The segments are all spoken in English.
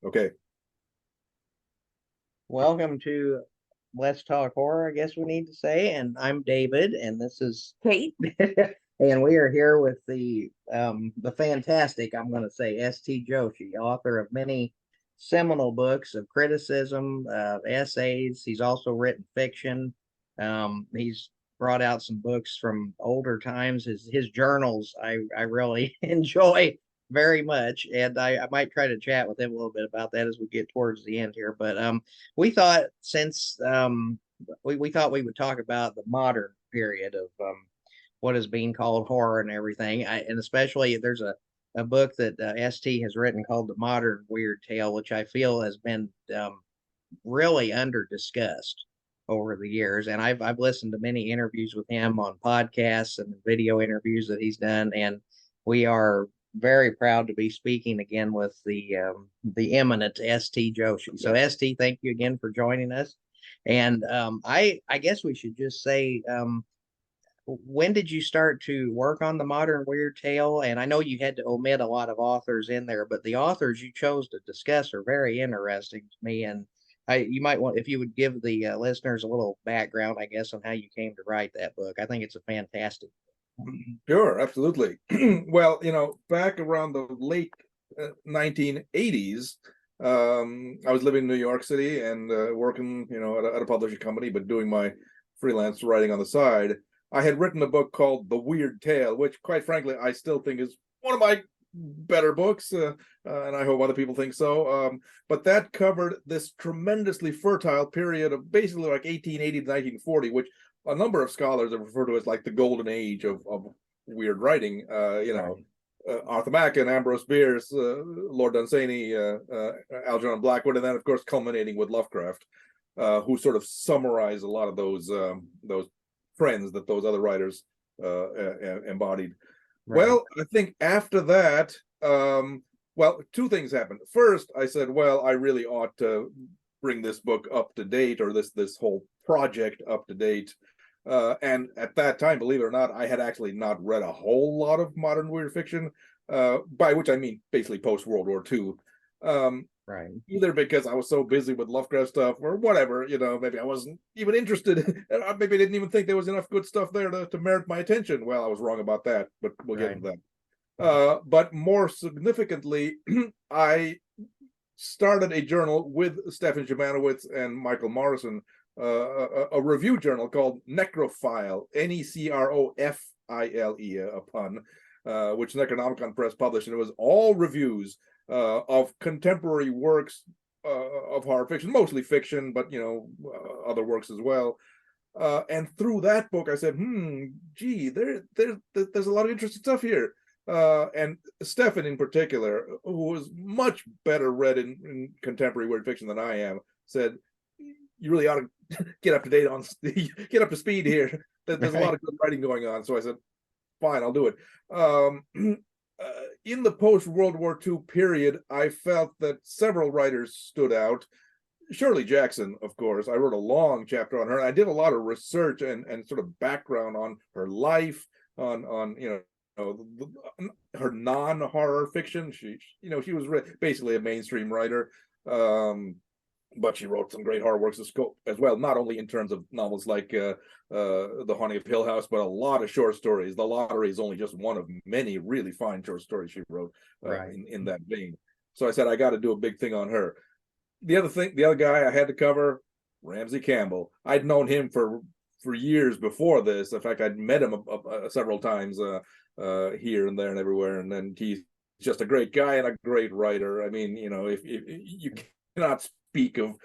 Okay. Welcome to Let's Talk Horror, I guess we need to say. And I'm David, and this is Kate. And we are here with the fantastic, I'm going to say, S.T. Joshi, author of many seminal books of criticism, essays. He's also written fiction. He's brought out some books from older times. His journals I really enjoy very much, and I might try to chat with him a little bit about that as we get towards the end here. But we thought since we thought we would talk about the modern period of what is being called horror and everything, and especially there's a book that ST has written called The Modern Weird Tale, which I feel has been really under discussed over the years. And I've listened to many interviews with him on podcasts and video interviews that he's done, and we are very proud to be speaking again with the eminent ST Joshi. So ST, thank you again for joining us. And I guess we should just say, when did you start to work on the modern weird tale? And I know you had to omit a lot of authors in there, but the authors you chose to discuss are very interesting to me. And you might want, if you would give the listeners a little background, I guess, on how you came to write that book. I think it's a fantastic. Sure, absolutely. Well, back around the late 1980s, I was living in New York City and working, at a publishing company, but doing my freelance writing on the side. I had written a book called The Weird Tale, which, quite frankly, I still think is one of my better books, and I hope other people think so. But that covered this tremendously fertile period of basically like 1880 to 1940, which a number of scholars have referred to as like the golden age of weird writing. Arthur Mack and Ambrose Bierce, Lord Dunsany, Algernon Blackwood, and then of course culminating with Lovecraft, who sort of summarize a lot of those trends that those other writers embodied. Right. Well, I think after that, two things happened. First, I said, well, I really ought to bring this book up to date, or this whole project up to date. And at that time, believe it or not, I had actually not read a whole lot of modern weird fiction, by which I mean basically post World War II. Right. Either because I was so busy with Lovecraft stuff or whatever, maybe I wasn't even interested. Maybe I didn't even think there was enough good stuff there to merit my attention. Well, I was wrong about that, but we'll get into that. But more significantly, I started a journal with Stefan Szymanowicz and Michael Morrison, a review journal called Necrophile, Necrofile, a pun, which Necronomicon Press published, and it was all reviews of contemporary works of horror fiction, mostly fiction, but other works as well. And through that book, I said, gee, there's a lot of interesting stuff here. And Stefan in particular, who was much better read in contemporary weird fiction than I am, said, you really ought to get up to date on get up to speed here. There's a lot of good writing going on. So I said, fine, I'll do it. In the post-World War II period, I felt that several writers stood out. Shirley Jackson, of course. I wrote a long chapter on her. I did a lot of research and sort of background on her life, on her non-horror fiction. She was basically a mainstream writer. But she wrote some great horror works as well, not only in terms of novels like The Haunting of Hill House, but a lot of short stories. The Lottery is only just one of many really fine short stories she wrote in that vein. So I said, I got to do a big thing on her. The other guy I had to cover, Ramsey Campbell. I'd known him for years before this. In fact, I'd met him several times here and there and everywhere. And then he's just a great guy and a great writer. I mean, if you cannot speak of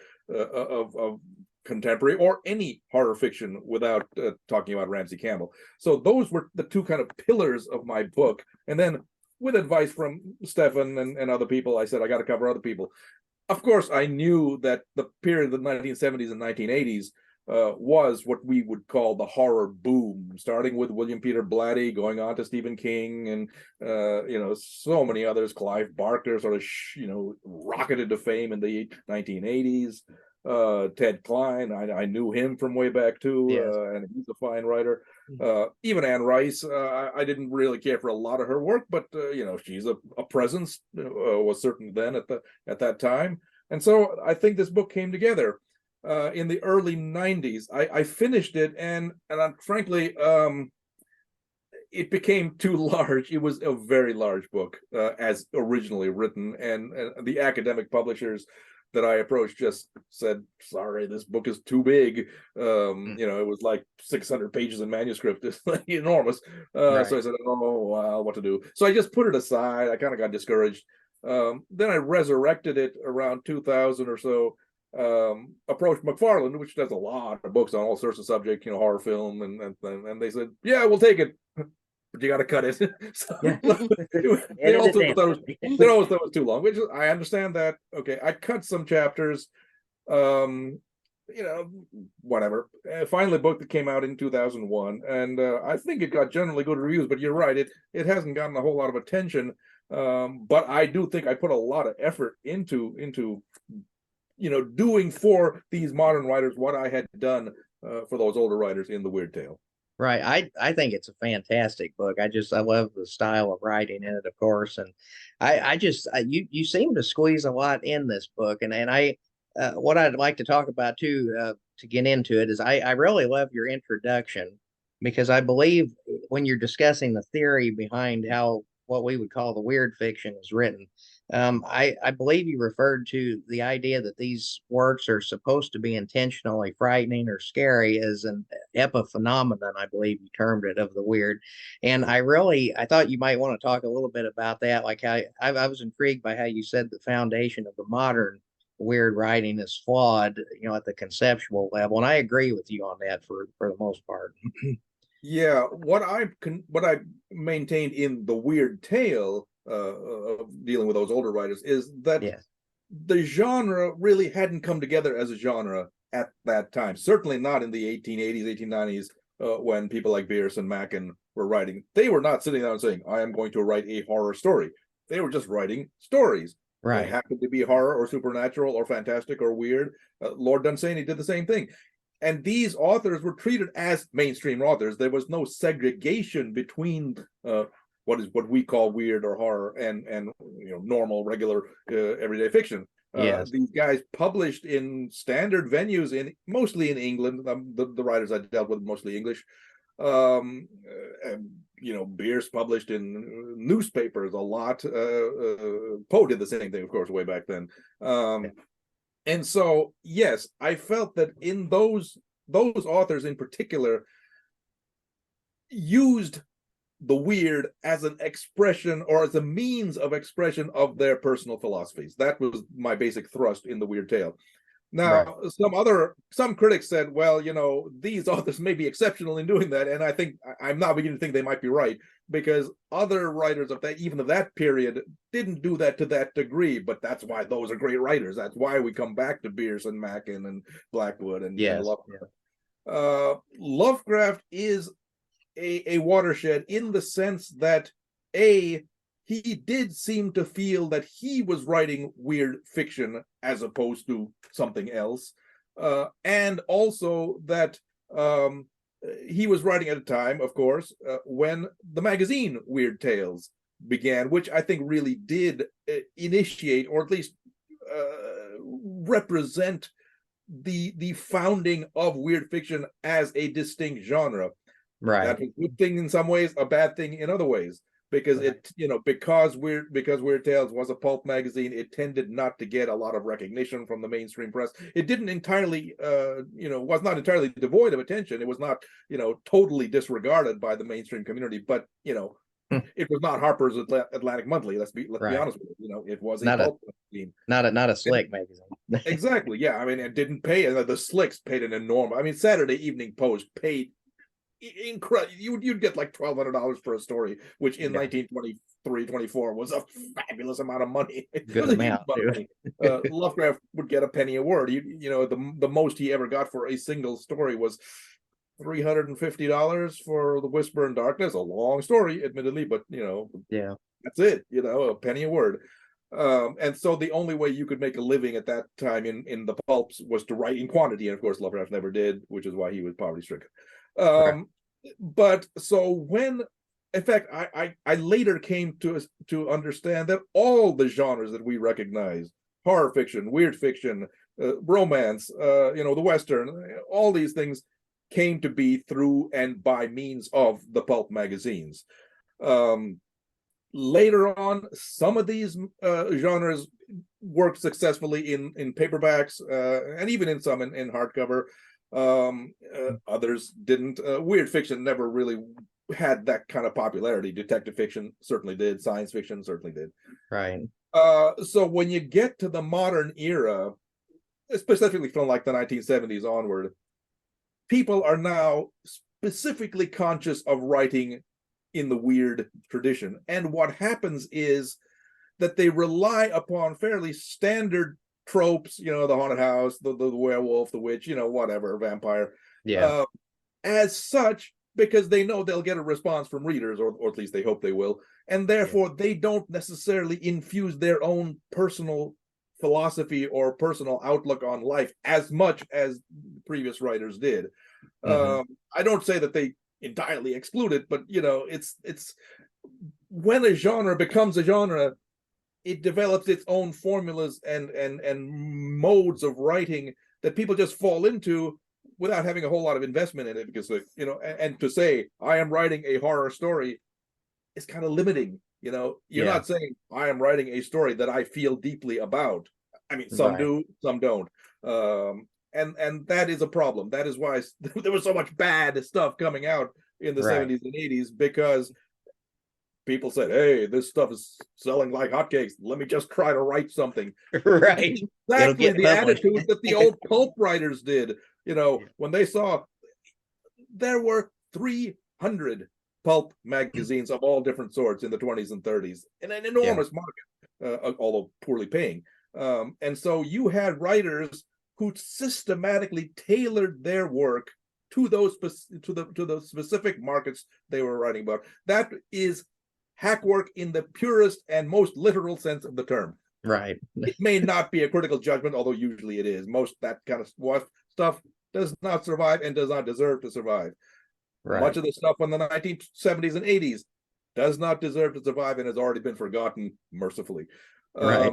contemporary or any horror fiction without talking about Ramsey Campbell. So those were the two kind of pillars of my book. And then with advice from Stefan and other people, I said, I got to cover other people. Of course, I knew that the period of the 1970s and 1980s was what we would call the horror boom, starting with William Peter Blatty, going on to Stephen King, and so many others. Clive Barker sort of rocketed to fame in the 1980s. Ted Klein, I knew him from way back too, and he's a fine writer. Even Anne Rice, I didn't really care for a lot of her work, but she's a presence, was certainly then at that time. And so I think this book came together in the early 90s. I finished it, and frankly, it became too large. It was a very large book as originally written, and the academic publishers that I approached just said, "Sorry, this book is too big." It was like 600 pages in manuscript. It's like enormous. Right. So I said, "Oh, well, what to do?" So I just put it aside. I kind of got discouraged. Then I resurrected it around 2000 or so. Approached McFarlane, which does a lot of books on all sorts of subjects, horror film, and they said, "Yeah, we'll take it." But you got to cut it. So Yeah. they Edit also it thought down. they always thought it was too long, which I understand that. Okay, I cut some chapters, whatever. Finally, a book that came out in 2001, and I think it got generally good reviews. But you're right, it hasn't gotten a whole lot of attention. But I do think I put a lot of effort into doing for these modern writers what I had done for those older writers in the Weird Tale. Right. I think it's a fantastic book. I love the style of writing in it, of course. And you seem to squeeze a lot in this book. And what I'd like to talk about too, to get into it is I really love your introduction, because I believe when you're discussing the theory behind how what we would call the weird fiction is written, I believe you referred to the idea that these works are supposed to be intentionally frightening or scary as an epiphenomenon, I believe you termed it, of the weird. And I thought you might want to talk a little bit about that. Like how I was intrigued by how you said the foundation of the modern weird writing is flawed, at the conceptual level. And I agree with you on that for the most part. Yeah, what I maintained in the Weird Tale of dealing with those older writers is that Yes. the genre really hadn't come together as a genre at that time. Certainly not in the 1880s, 1890s, when people like Bierce and Machen were writing. They were not sitting down and saying, "I am going to write a horror story." They were just writing stories. They Right. happened to be horror or supernatural or fantastic or weird. Lord Dunsany did the same thing. And these authors were treated as mainstream authors. There was no segregation between what we call weird or horror and normal, regular, everyday fiction. Yes. These guys published in standard venues mostly in England. The writers I dealt with mostly English. And Bierce published in newspapers a lot. Poe did the same thing, of course, way back then. And so, yes, I felt that in those authors in particular used the weird as an expression or as a means of expression of their personal philosophies. That was my basic thrust in the Weird Tale. Right. Now, some critics said, well, these authors may be exceptional in doing that, and I think I'm now beginning to think they might be right, because other writers of that period didn't do that to that degree. But that's why those are great writers. That's why we come back to Bierce and Machen and Blackwood and Yes. Lovecraft. Lovecraft is a watershed in the sense that he did seem to feel that he was writing weird fiction as opposed to something else, and also that he was writing at a time, of course, when the magazine Weird Tales began, which I think really did initiate, or at least represent the founding of weird fiction as a distinct genre. Right. That's a good thing in some ways, a bad thing in other ways, because Right. because Weird Tales was a pulp magazine, it tended not to get a lot of recognition from the mainstream press. It didn't entirely was not entirely devoid of attention. It was not totally disregarded by the mainstream community, but it was not Harper's Atlantic Monthly. Let's be Right. honest with it. It was a Not a pulp magazine. not a slick magazine. Exactly. Yeah. I mean, it didn't pay. The Slicks paid an enormous. I mean, Saturday Evening Post paid incredible. You'd get like $1,200 for a story, which in Yeah. 1923, 24 was a fabulous amount of money. It Good was a huge amount, amount of money. Lovecraft would get a penny a word. The most he ever got for a single story was $350 for The Whisper in Darkness. A long story, admittedly, but Yeah. that's it. A penny a word. And so the only way you could make a living at that time in the pulps was to write in quantity, and of course Lovecraft never did, which is why he was poverty stricken. Right. But so when, in fact, I later came to understand that all the genres that we recognize, horror fiction, weird fiction, romance, the Western, all these things came to be through and by means of the pulp magazines. Um, Later on, some of these genres worked successfully in paperbacks, and even in some in hardcover. Others didn't. Weird fiction never really had that kind of popularity. Detective fiction certainly did. Science fiction certainly did. Right. So when you get to the modern era, specifically from like the 1970s onward, people are now specifically conscious of writing in the weird tradition. And what happens is that they rely upon fairly standard tropes, the haunted house, the werewolf, the witch, whatever, vampire, Yeah. uh, as such, because they know they'll get a response from readers, or at least they hope they will. And therefore, they don't necessarily infuse their own personal philosophy or personal outlook on life as much as previous writers did. I don't say that they entirely exclude it, but it's when a genre becomes a genre, it develops its own formulas and modes of writing that people just fall into without having a whole lot of investment in it, because and to say I am writing a horror story is kind of limiting. You're not saying I am writing a story that I feel deeply about. I mean, some do, some don't. And that is a problem. That is why there was so much bad stuff coming out in the 70s and 80s, because people said, hey, this stuff is selling like hotcakes. Let me just try to write something. Right. Exactly the attitude that the old pulp writers did. When they saw there were 300 pulp magazines of all different sorts in the 20s and 30s, in an enormous market, although poorly paying. And so you had writers who systematically tailored their work to those to the specific markets they were writing about. That is hack work in the purest and most literal sense of the term. Right. It may not be a critical judgment, although usually it is. Most that kind of stuff does not survive and does not deserve to survive. Right. Much of the stuff from the 1970s and 80s does not deserve to survive and has already been forgotten, mercifully. Right.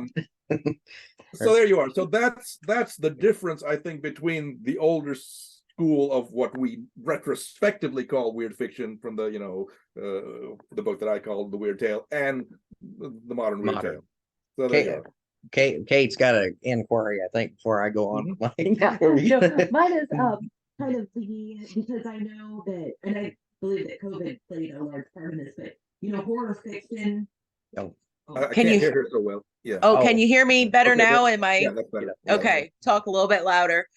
So there you are. So that's the difference, I think, between the older school of what we retrospectively call weird fiction, from the the book that I called The Weird Tale, and the modern weird tale. So there you are. Kate's got an inquiry, I think, before I go on. Yeah. No, mine is kind of because I know that, and I believe that COVID played a large part in this, but horror fiction. I can't hear her so well. Yeah. Oh, can you hear me better now? Am I? Yeah, that's better. Okay, talk a little bit louder.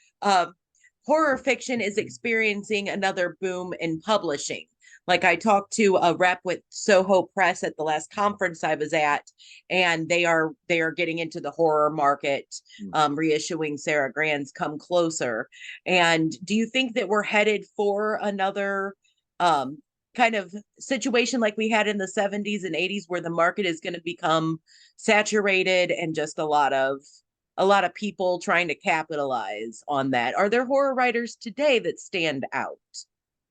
Horror fiction is experiencing another boom in publishing. Like, I talked to a rep with Soho Press at the last conference I was at, and they are getting into the horror market, reissuing Sarah Grant's Come Closer. And do you think that we're headed for another kind of situation like we had in the 70s and 80s, where the market is going to become saturated and just a lot of people trying to capitalize on that? Are there horror writers today that stand out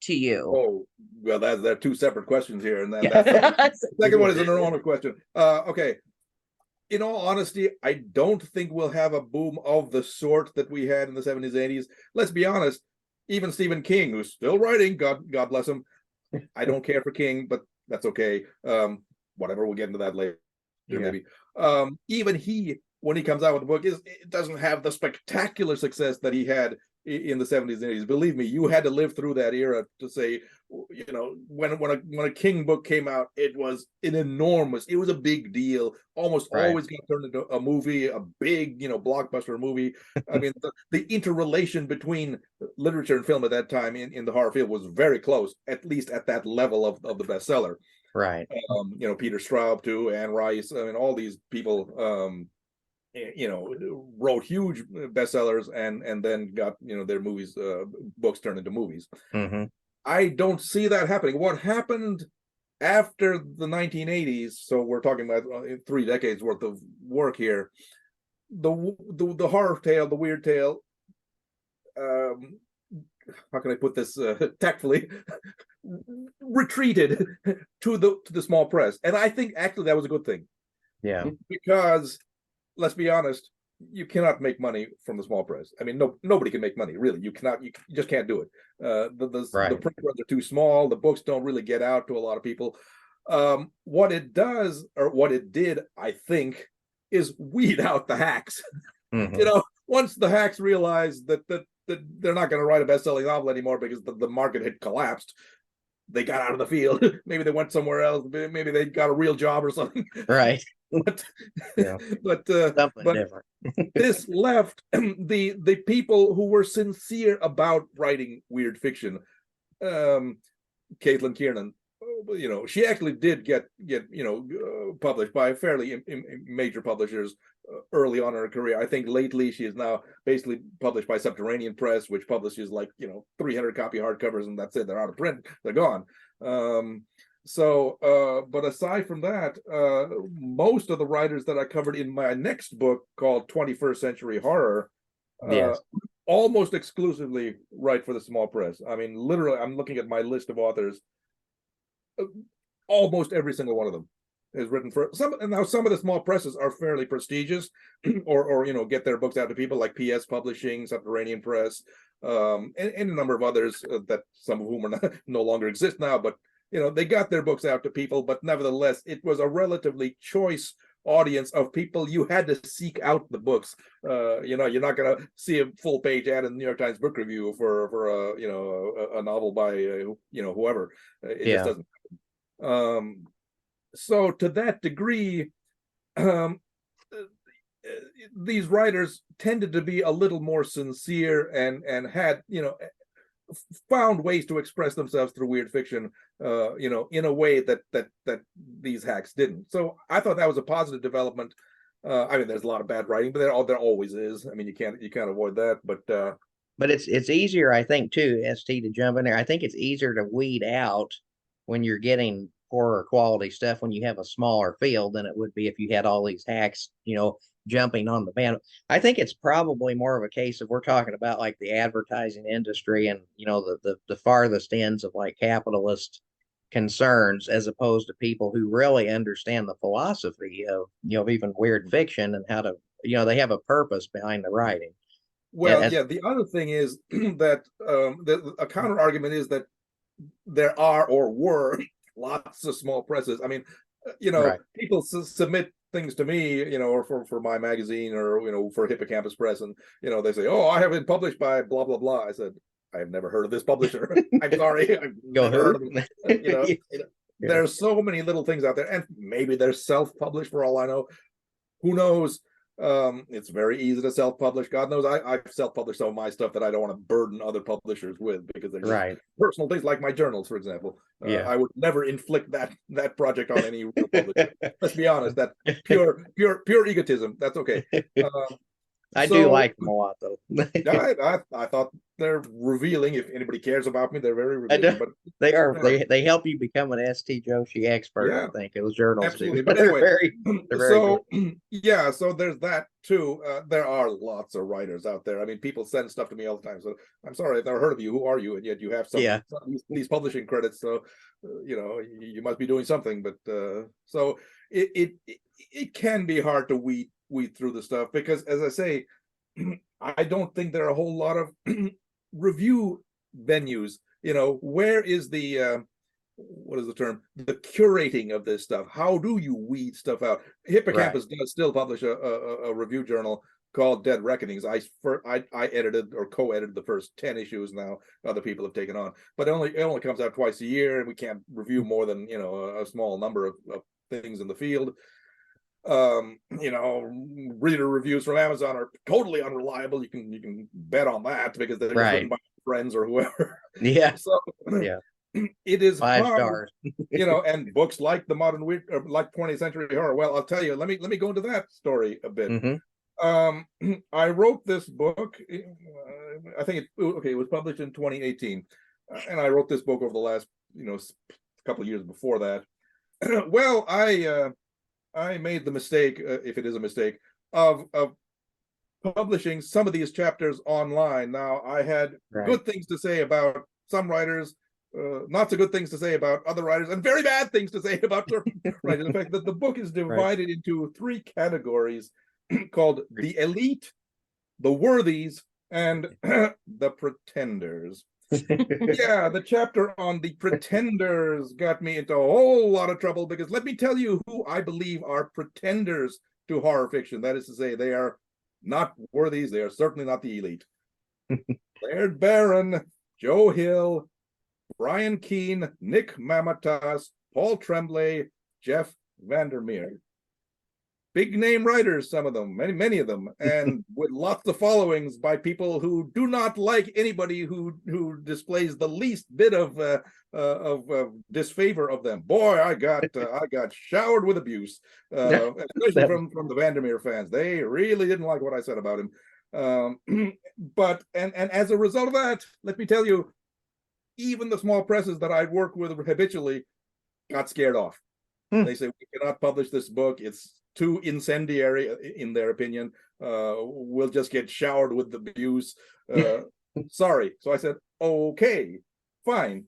to you? Oh, well, there are two separate questions here, and then the second one is an enormous question. Okay. In all honesty, I don't think we'll have a boom of the sort that we had in the 70s, 80s. Let's be honest, even Stephen King, who's still writing, God bless him. I don't care for King, but that's okay. Whatever, we'll get into that later, maybe. Even he, when he comes out with a book, it doesn't have the spectacular success that he had in the 70s and 80s. Believe me, you had to live through that era to say, when a King book came out, it was it was a big deal. Almost always got turned into a movie, a big, blockbuster movie. I mean, the interrelation between literature and film at that time in the horror field was very close, at least at that level of the bestseller. Right. Peter Straub too, Anne Rice. I mean, all these people, wrote huge bestsellers and then got their movies, books turned into movies. I don't see that happening. What happened after the 1980s, so we're talking about 3 decades worth of work here, the horror tale, the weird tale, how can I put this tactfully, retreated to the small press, and I think actually that was a good thing. Yeah. Because let's be honest, you cannot make money from the small press. I mean, nobody can make money, really. You cannot. You just can't do it. The Right. print runs are too small. The books don't really get out to a lot of people. What it does, or what it did, I think, is weed out the hacks. Mhm. Once the hacks realized that they're not going to write a best-selling novel anymore because the market had collapsed, they got out of the field. Maybe they went somewhere else. Maybe they got a real job or something. Right. But Yeah. but Something but different. this left the people who were sincere about writing weird fiction. Caitlin Kiernan, she actually did get published by fairly major publishers early on in her career. I think lately she is now basically published by Subterranean Press, which publishes 300 copy hardcovers, and that's it. They're out of print. They're gone. But aside from that, most of the writers that I covered in my next book called 21st Century Horror, Yes. almost exclusively write for the small press. I mean, literally, I'm looking at my list of authors. Almost every single one of them is written for some. And now some of the small presses are fairly prestigious, or get their books out to people, like PS Publishing, Subterranean Press, and a number of others that some of whom are no longer exist now. But they got their books out to people. But nevertheless, it was a relatively choice audience of people. You had to seek out the books. You're not going to see a full page ad in the New York Times book review for a novel by whoever. It just doesn't. So to that degree, these writers tended to be a little more sincere and had found ways to express themselves through weird fiction, in a way that these hacks didn't. So I thought that was a positive development. I mean, there's a lot of bad writing, but there always is. I mean, you can't avoid that. But it's easier, I think, too, ST, to jump in there. I think it's easier to weed out when you're getting poorer quality stuff when you have a smaller field than it would be if you had all these hacks, jumping on the band. I think it's probably more of a case of, we're talking about like the advertising industry and the farthest ends of like capitalist concerns, as opposed to people who really understand the philosophy of even weird fiction and how to they have a purpose behind the writing. Well, yeah. The other thing is that a counter argument is that there are or were lots of small presses. I mean, Right. people submit things to me, or for my magazine, or for Hippocampus Press, and they say, "Oh, I have been published by blah blah blah." I said, "I have never heard of this publisher. I'm sorry, I've never heard of them." There's so many little things out there, and maybe they're self-published for all I know. Who knows? It's very easy to self-publish. God knows I've self-published some of my stuff that I don't want to burden other publishers with, because they're just Right. personal things, like my journals, for example. Yeah. I would never inflict that project on any real publisher. Let's be honest, that pure egotism. That's okay. I do like them a lot, though. I thought they're revealing. If anybody cares about me, they're very revealing. But they are. They help you become an ST Joshi expert. Yeah, I think those journals absolutely. do. But anyway, they're very good. Yeah, so there's that too. There are lots of writers out there. I mean, people send stuff to me all the time. So I'm sorry, I've never heard of you. Who are you? And yet you have some of these publishing credits. So you must be doing something. But so it can be hard to weed through the stuff, because, as I say, I don't think there are a whole lot of review venues. Where is the what is the term? The curating of this stuff. How do you weed stuff out? Hippocampus does still publish a review journal called Dead Reckonings. I edited or co-edited the first 10 issues. Now other people have taken on, but it only comes out twice a year, and we can't review more than a small number of things in the field. Reader reviews from Amazon are totally unreliable. You can bet on that, because they're just written by friends or whoever. Yeah. So it is 5 hard, stars. and books like the modern weird, or like 20th century horror. Well, I'll tell you. Let me go into that story a bit. Mm-hmm. I wrote this book. I think it was published in 2018, and I wrote this book over the last couple of years before that. Well, I made the mistake, if it is a mistake, of publishing some of these chapters online. Now, I had good things to say about some writers, not so good things to say about other writers and very bad things to say about certain writers. In fact, the book is divided into 3 categories called the elite, the worthies, and the pretenders. Yeah, the chapter on the pretenders got me into a whole lot of trouble, because let me tell you who I believe are pretenders to horror fiction. That is to say, they are not worthies. They are certainly not the elite. Laird Barron, Joe Hill, Brian Keene, Nick Mamatas, Paul Tremblay, Jeff Vandermeer. Big name writers, some of them, many of them, and with lots of followings by people who do not like anybody who displays the least bit of disfavor of them. Boy, I got showered with abuse, especially from the Vandermeer fans. They really didn't like what I said about him. But as a result of that, let me tell you, even the small presses that I work with habitually got scared off. They say, we cannot publish this book. It's too incendiary, in their opinion. We'll just get showered with abuse. Sorry. So I said, okay, fine.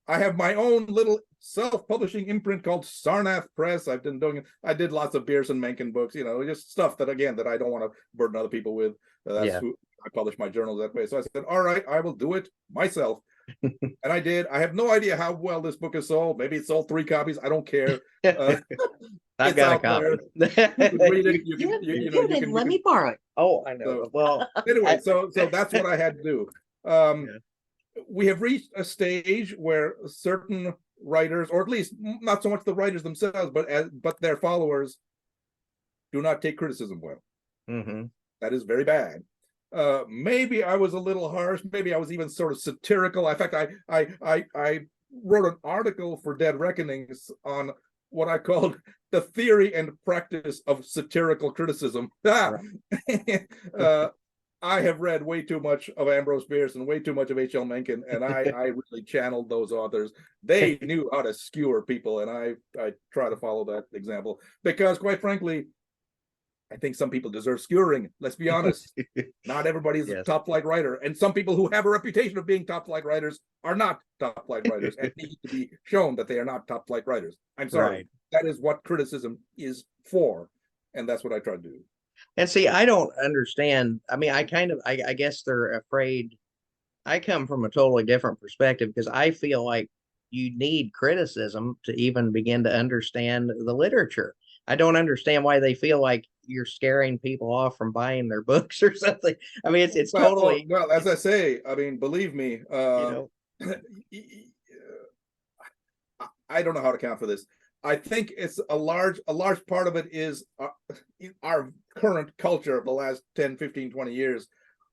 I have my own little self-publishing imprint called Sarnath Press. I've been doing it. I did lots of Bierce and Mencken books, just stuff that, again, that I don't want to burden other people with. That's who I publish my journals that way. So I said, all right, I will do it myself. And I did. I have no idea how well this book is sold. Maybe it sold 3 copies. I don't care. I've got a copy. You can read it. You can let me borrow it. Oh, I know. So, well, anyway, so that's what I had to do. We have reached a stage where certain writers, or at least not so much the writers themselves, but their followers, do not take criticism well. That is very bad. Maybe I was a little harsh. Maybe I was even sort of satirical. In fact, I wrote an article for Dead Reckonings on what I called the theory and practice of satirical criticism. I have read way too much of Ambrose Bierce and way too much of H.L. Mencken, and I really channeled those authors. They knew how to skewer people, and I try to follow that example, because, quite frankly, I think some people deserve skewering. Let's be honest. Not everybody's a top flight writer. And some people who have a reputation of being top flight writers are not top flight writers and need to be shown that they are not top flight writers. I'm sorry. Right. That is what criticism is for. And that's what I try to do. And see, I don't understand. I mean, I guess they're afraid. I come from a totally different perspective, because I feel like you need criticism to even begin to understand the literature. I don't understand why they feel like you're scaring people off from buying their books or something. I mean, it's totally. Well, as I say, I mean, believe me, I don't know how to count for this. I think it's a large part of it is our current culture of the last 10, 15, 20 years,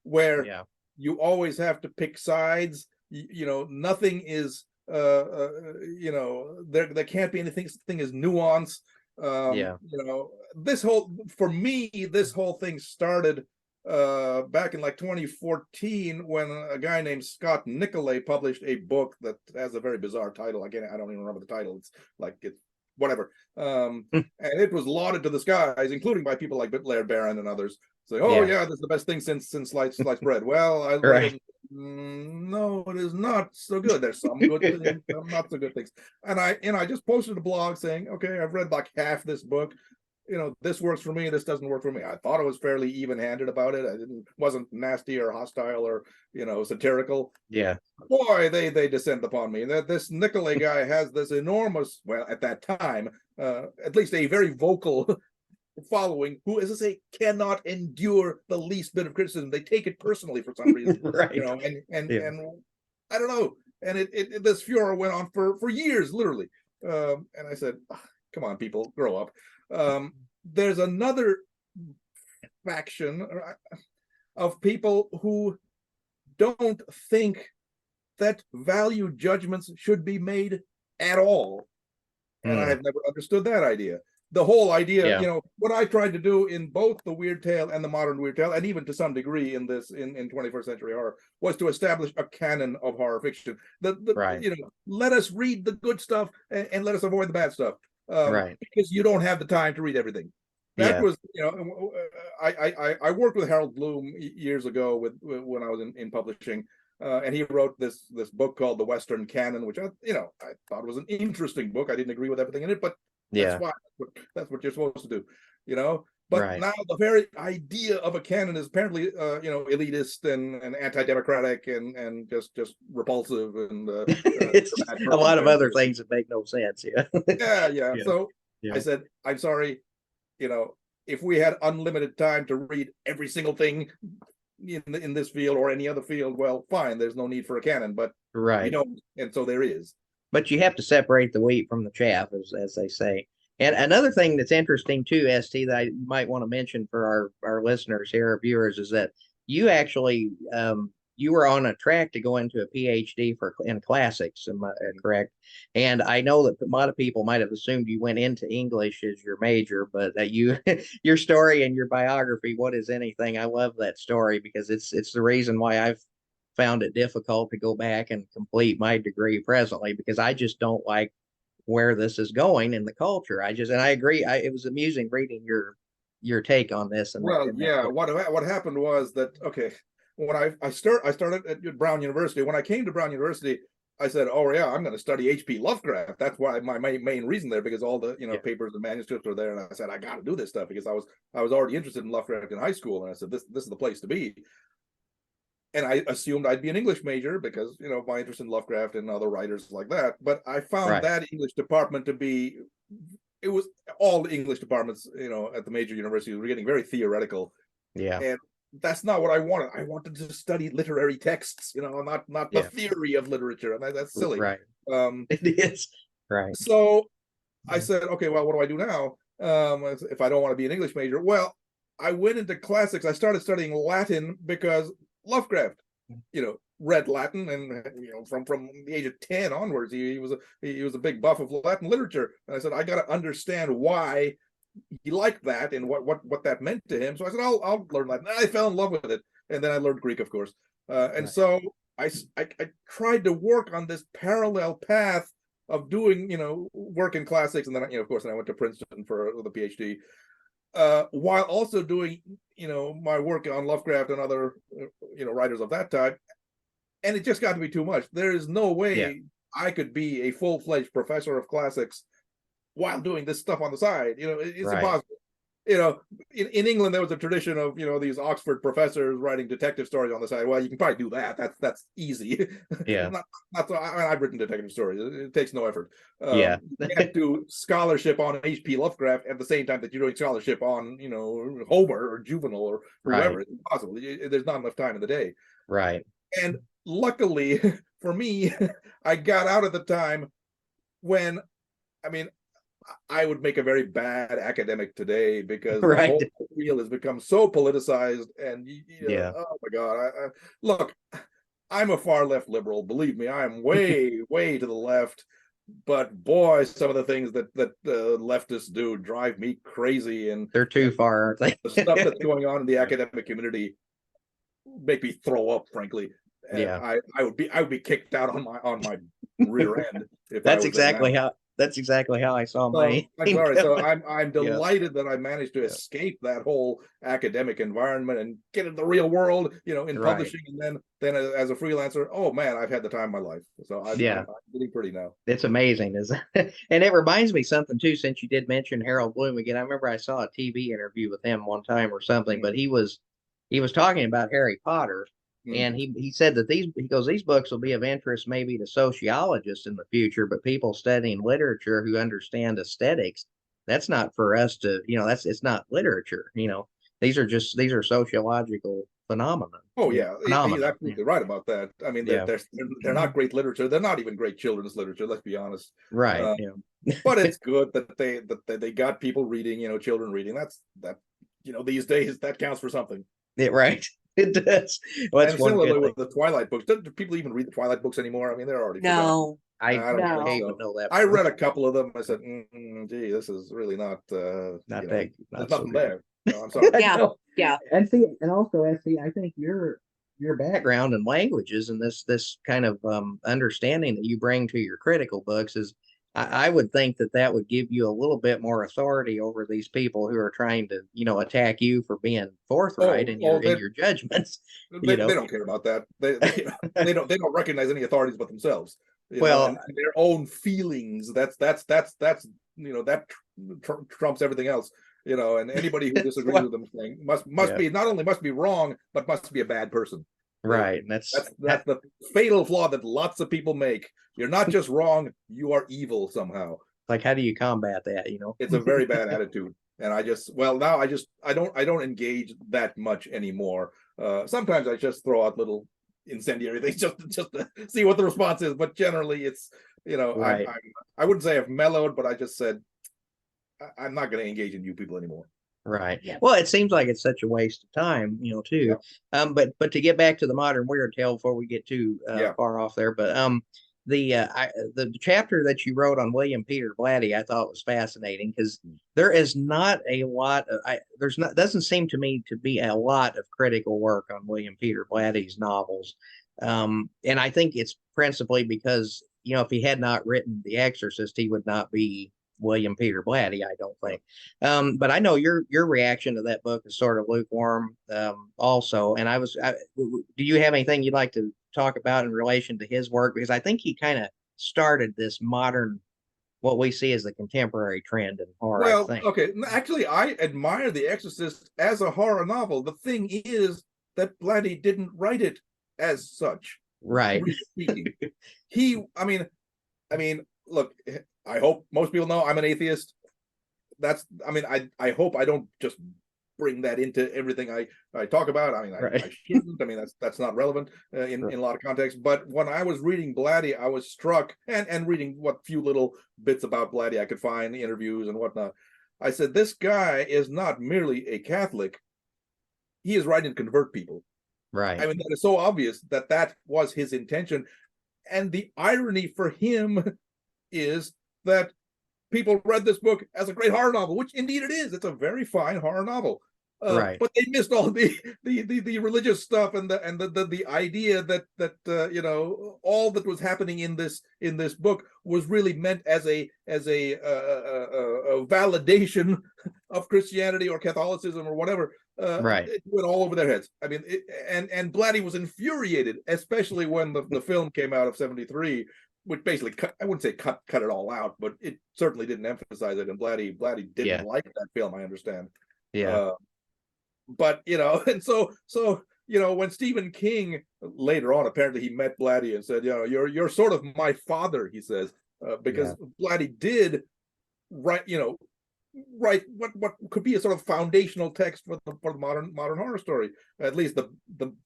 where you always have to pick sides. Nothing is, there can't be anything as nuance. This whole thing started back in like 2014, when a guy named Scott Nicolay published a book that has a very bizarre title. Again, I don't even remember the title. It's whatever. And it was lauded to the skies, including by people like Laird Barron and others. Say, this is the best thing since sliced bread. Well, I no, it is not so good. There's some good things, some not so good things. And I just posted a blog saying, okay, I've read like half this book. This works for me, this doesn't work for me. I thought I was fairly even-handed about it. I wasn't nasty or hostile or satirical. Yeah. Boy, they descend upon me. This Nicolay guy has this enormous, well, at that time, at least a very vocal following, who, as I say, cannot endure the least bit of criticism. They take it personally for some reason. Right. And I don't know. And this furor went on for years, literally. And I said, come on, people, grow up. There's another faction of people who don't think that value judgments should be made at all. And I have never understood that idea. The whole idea, what I tried to do in both the Weird Tale and the Modern Weird Tale, and even to some degree in 21st century horror, was to establish a canon of horror fiction. Let us read the good stuff and let us avoid the bad stuff. Because you don't have the time to read everything. That was, I worked with Harold Bloom years ago when I was in publishing, and he wrote this book called The Western Canon, which I thought was an interesting book. I didn't agree with everything in it, but that's Yeah. why that's what you're supposed to do, But Right. now the very idea of a canon is apparently, elitist and anti-democratic and just repulsive and It's just a lot of other things that make no sense. Yeah. yeah. Yeah. So Yeah. I said, I'm sorry, if we had unlimited time to read every single thing in this field or any other field, well, fine. There's no need for a canon, but we Right. don't, and so there is. But you have to separate the wheat from the chaff, as they say. And another thing that's interesting too, ST, that I might want to mention for our listeners here, our viewers, is that you actually you were on a track to go into a PhD in classics, am I correct? And I know that a lot of people might have assumed you went into English as your major, but that your story and your biography, What Is Anything? I love that story because it's the reason why I've found it difficult to go back and complete my degree presently, because I just don't like where this is going in the culture. And I agree. It was amusing reading your take on this. Well, yeah. What happened was that, okay, when I started at Brown University. When I came to Brown University, I said, oh yeah, I'm going to study H.P. Lovecraft. That's why my main reason there, because all the papers and manuscripts were there, and I said I got to do this stuff because I was already interested in Lovecraft in high school, and I said this is the place to be. And I assumed I'd be an English major because, my interest in Lovecraft and other writers like that. But I found that English department to be, it was all the English departments, at the major universities were getting very theoretical. Yeah. And that's not what I wanted. I wanted to study literary texts, not the theory of literature. And that's silly. Right. It is. Right. So I said, okay, well, what do I do now? If I don't want to be an English major? Well, I went into classics. I started studying Latin because Lovecraft, read Latin, and from the age of 10 onwards, he was a big buff of Latin literature. And I said, I got to understand why he liked that and what that meant to him. So I said, I'll learn Latin. And I fell in love with it, and then I learned Greek, of course. So I tried to work on this parallel path of doing work in classics, and then of course, I went to Princeton for the PhD. While also doing, my work on Lovecraft and other, writers of that time. And it just got to be too much. There is no way I could be a full-fledged professor of classics while doing this stuff on the side. It's impossible. In England, there was a tradition of, these Oxford professors writing detective stories on the side. Well, you can probably do that. That's easy. Yeah. not so, I've written detective stories. It takes no effort. Yeah. You can't do scholarship on H.P. Lovecraft at the same time that you're doing scholarship on, Homer or Juvenal or whoever. Right. It's impossible. There's not enough time in the day. Right. And luckily for me, I got out at the time when, I would make a very bad academic today because the whole field has become so politicized, and oh my God! Look, I'm a far left liberal. Believe me, I am way, way to the left. But boy, some of the things that leftists do drive me crazy, and they're too far, aren't they? The stuff that's going on in the academic community make me throw up, frankly. And I would be kicked out on my rear end if That's exactly how I saw my. I'm sorry. So I'm delighted that I managed to escape that whole academic environment and get into the real world, in publishing, and then as a freelancer. Oh man, I've had the time of my life. So I'm getting pretty now. It's amazing, isn't it? And it reminds me something too, since you did mention Harold Bloom again. I remember I saw a TV interview with him one time or something, but he was talking about Harry Potter. And he said that these books will be of interest maybe to sociologists in the future, but people studying literature who understand aesthetics, that's not for us to, it's not literature. These are sociological phenomena. Oh yeah, he's absolutely right about that. They're not great literature. They're not even great children's literature. Let's be honest. Right. But it's good that they got people reading. Children reading. These days that counts for something. Right. It does. Well, and similarly with the Twilight books, do people even read the Twilight books anymore? They're already no. I don't hate to know that. I read a couple of them. I said, "Gee, this is really not big. There's nothing there." I'm sorry. Yeah. And also, I think your background in languages and this kind of understanding that you bring to your critical books is I would think that that would give you a little bit more authority over these people who are trying to, attack you for being forthright in Oh, your judgments. they don't care about that. They don't recognize any authorities but themselves. Well, and their own feelings. That's that trumps everything else. And anybody who disagrees with them must be not only must be wrong, but must be a bad person. Right. And that's the fatal flaw that lots of people make. You're not just wrong, you are evil somehow. Like, how do you combat that? It's a very bad attitude. And now I don't engage that much anymore. Sometimes I just throw out little incendiary things just to see what the response is. But generally it's, right. I wouldn't say I've mellowed, but I just said, I'm not going to engage in you people anymore. Right. Yeah. Well, it seems like it's such a waste of time, too. Yeah. But to get back to the modern weird tale before we get too far off there, but the chapter that you wrote on William Peter Blatty, I thought was fascinating because there is not a lot of doesn't seem to me to be a lot of critical work on William Peter Blatty's novels. And I think it's principally because, if he had not written The Exorcist, he would not be William Peter Blatty, I don't think. But I know your reaction to that book is sort of lukewarm also. And do you have anything you'd like to talk about in relation to his work? Because I think he kind of started this modern, what we see as the contemporary trend in horror. Well, okay. Actually, I admire The Exorcist as a horror novel. The thing is that Blatty didn't write it as such. Right. I mean, look, I hope most people know I'm an atheist. I hope I don't just bring that into everything I talk about. I shouldn't. I mean, that's not relevant in a lot of contexts. But when I was reading Blatty, I was struck, and reading what few little bits about Blatty I could find, the interviews and whatnot. I said, this guy is not merely a Catholic. He is writing to convert people. Right. I mean, that is so obvious that was his intention. And the irony for him is that people read this book as a great horror novel, which indeed it is. It's a very fine horror novel. Right. But they missed all the religious stuff and the idea that all that was happening in this book was really meant as a validation of Christianity or Catholicism or whatever. Right. It went all over their heads. I mean, and Blatty was infuriated, especially when the film came out of '73, which basically I wouldn't say cut it all out, but it certainly didn't emphasize it. And Blatty didn't like that film, I understand. Yeah. But and so when Stephen King later on, apparently he met Blatty and said, you're sort of my father, he says, because Blatty did write what could be a sort of foundational text for the modern horror story, at least the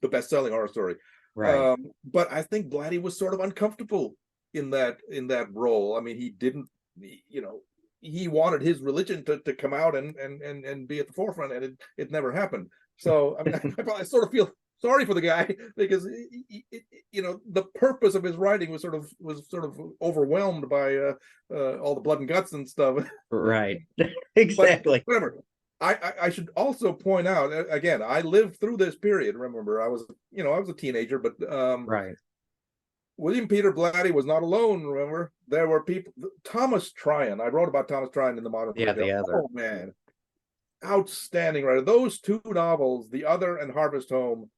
best-selling horror story. Right. But I think Blatty was sort of uncomfortable in that role. I mean, he didn't, he wanted his religion to come out and be at the forefront, and it never happened. So I mean, I sort of feel sorry for the guy because the purpose of his writing was sort of overwhelmed by all the blood and guts and stuff. Right. Exactly. But whatever. I should also point out again, I lived through this period. Remember, I was a teenager, but right. William Peter Blatty was not alone. Remember, there were people. Thomas Tryon. I wrote about Thomas Tryon in the Modern. Yeah, The Other. Oh man, outstanding writer. Those two novels, The Other and Harvest Home,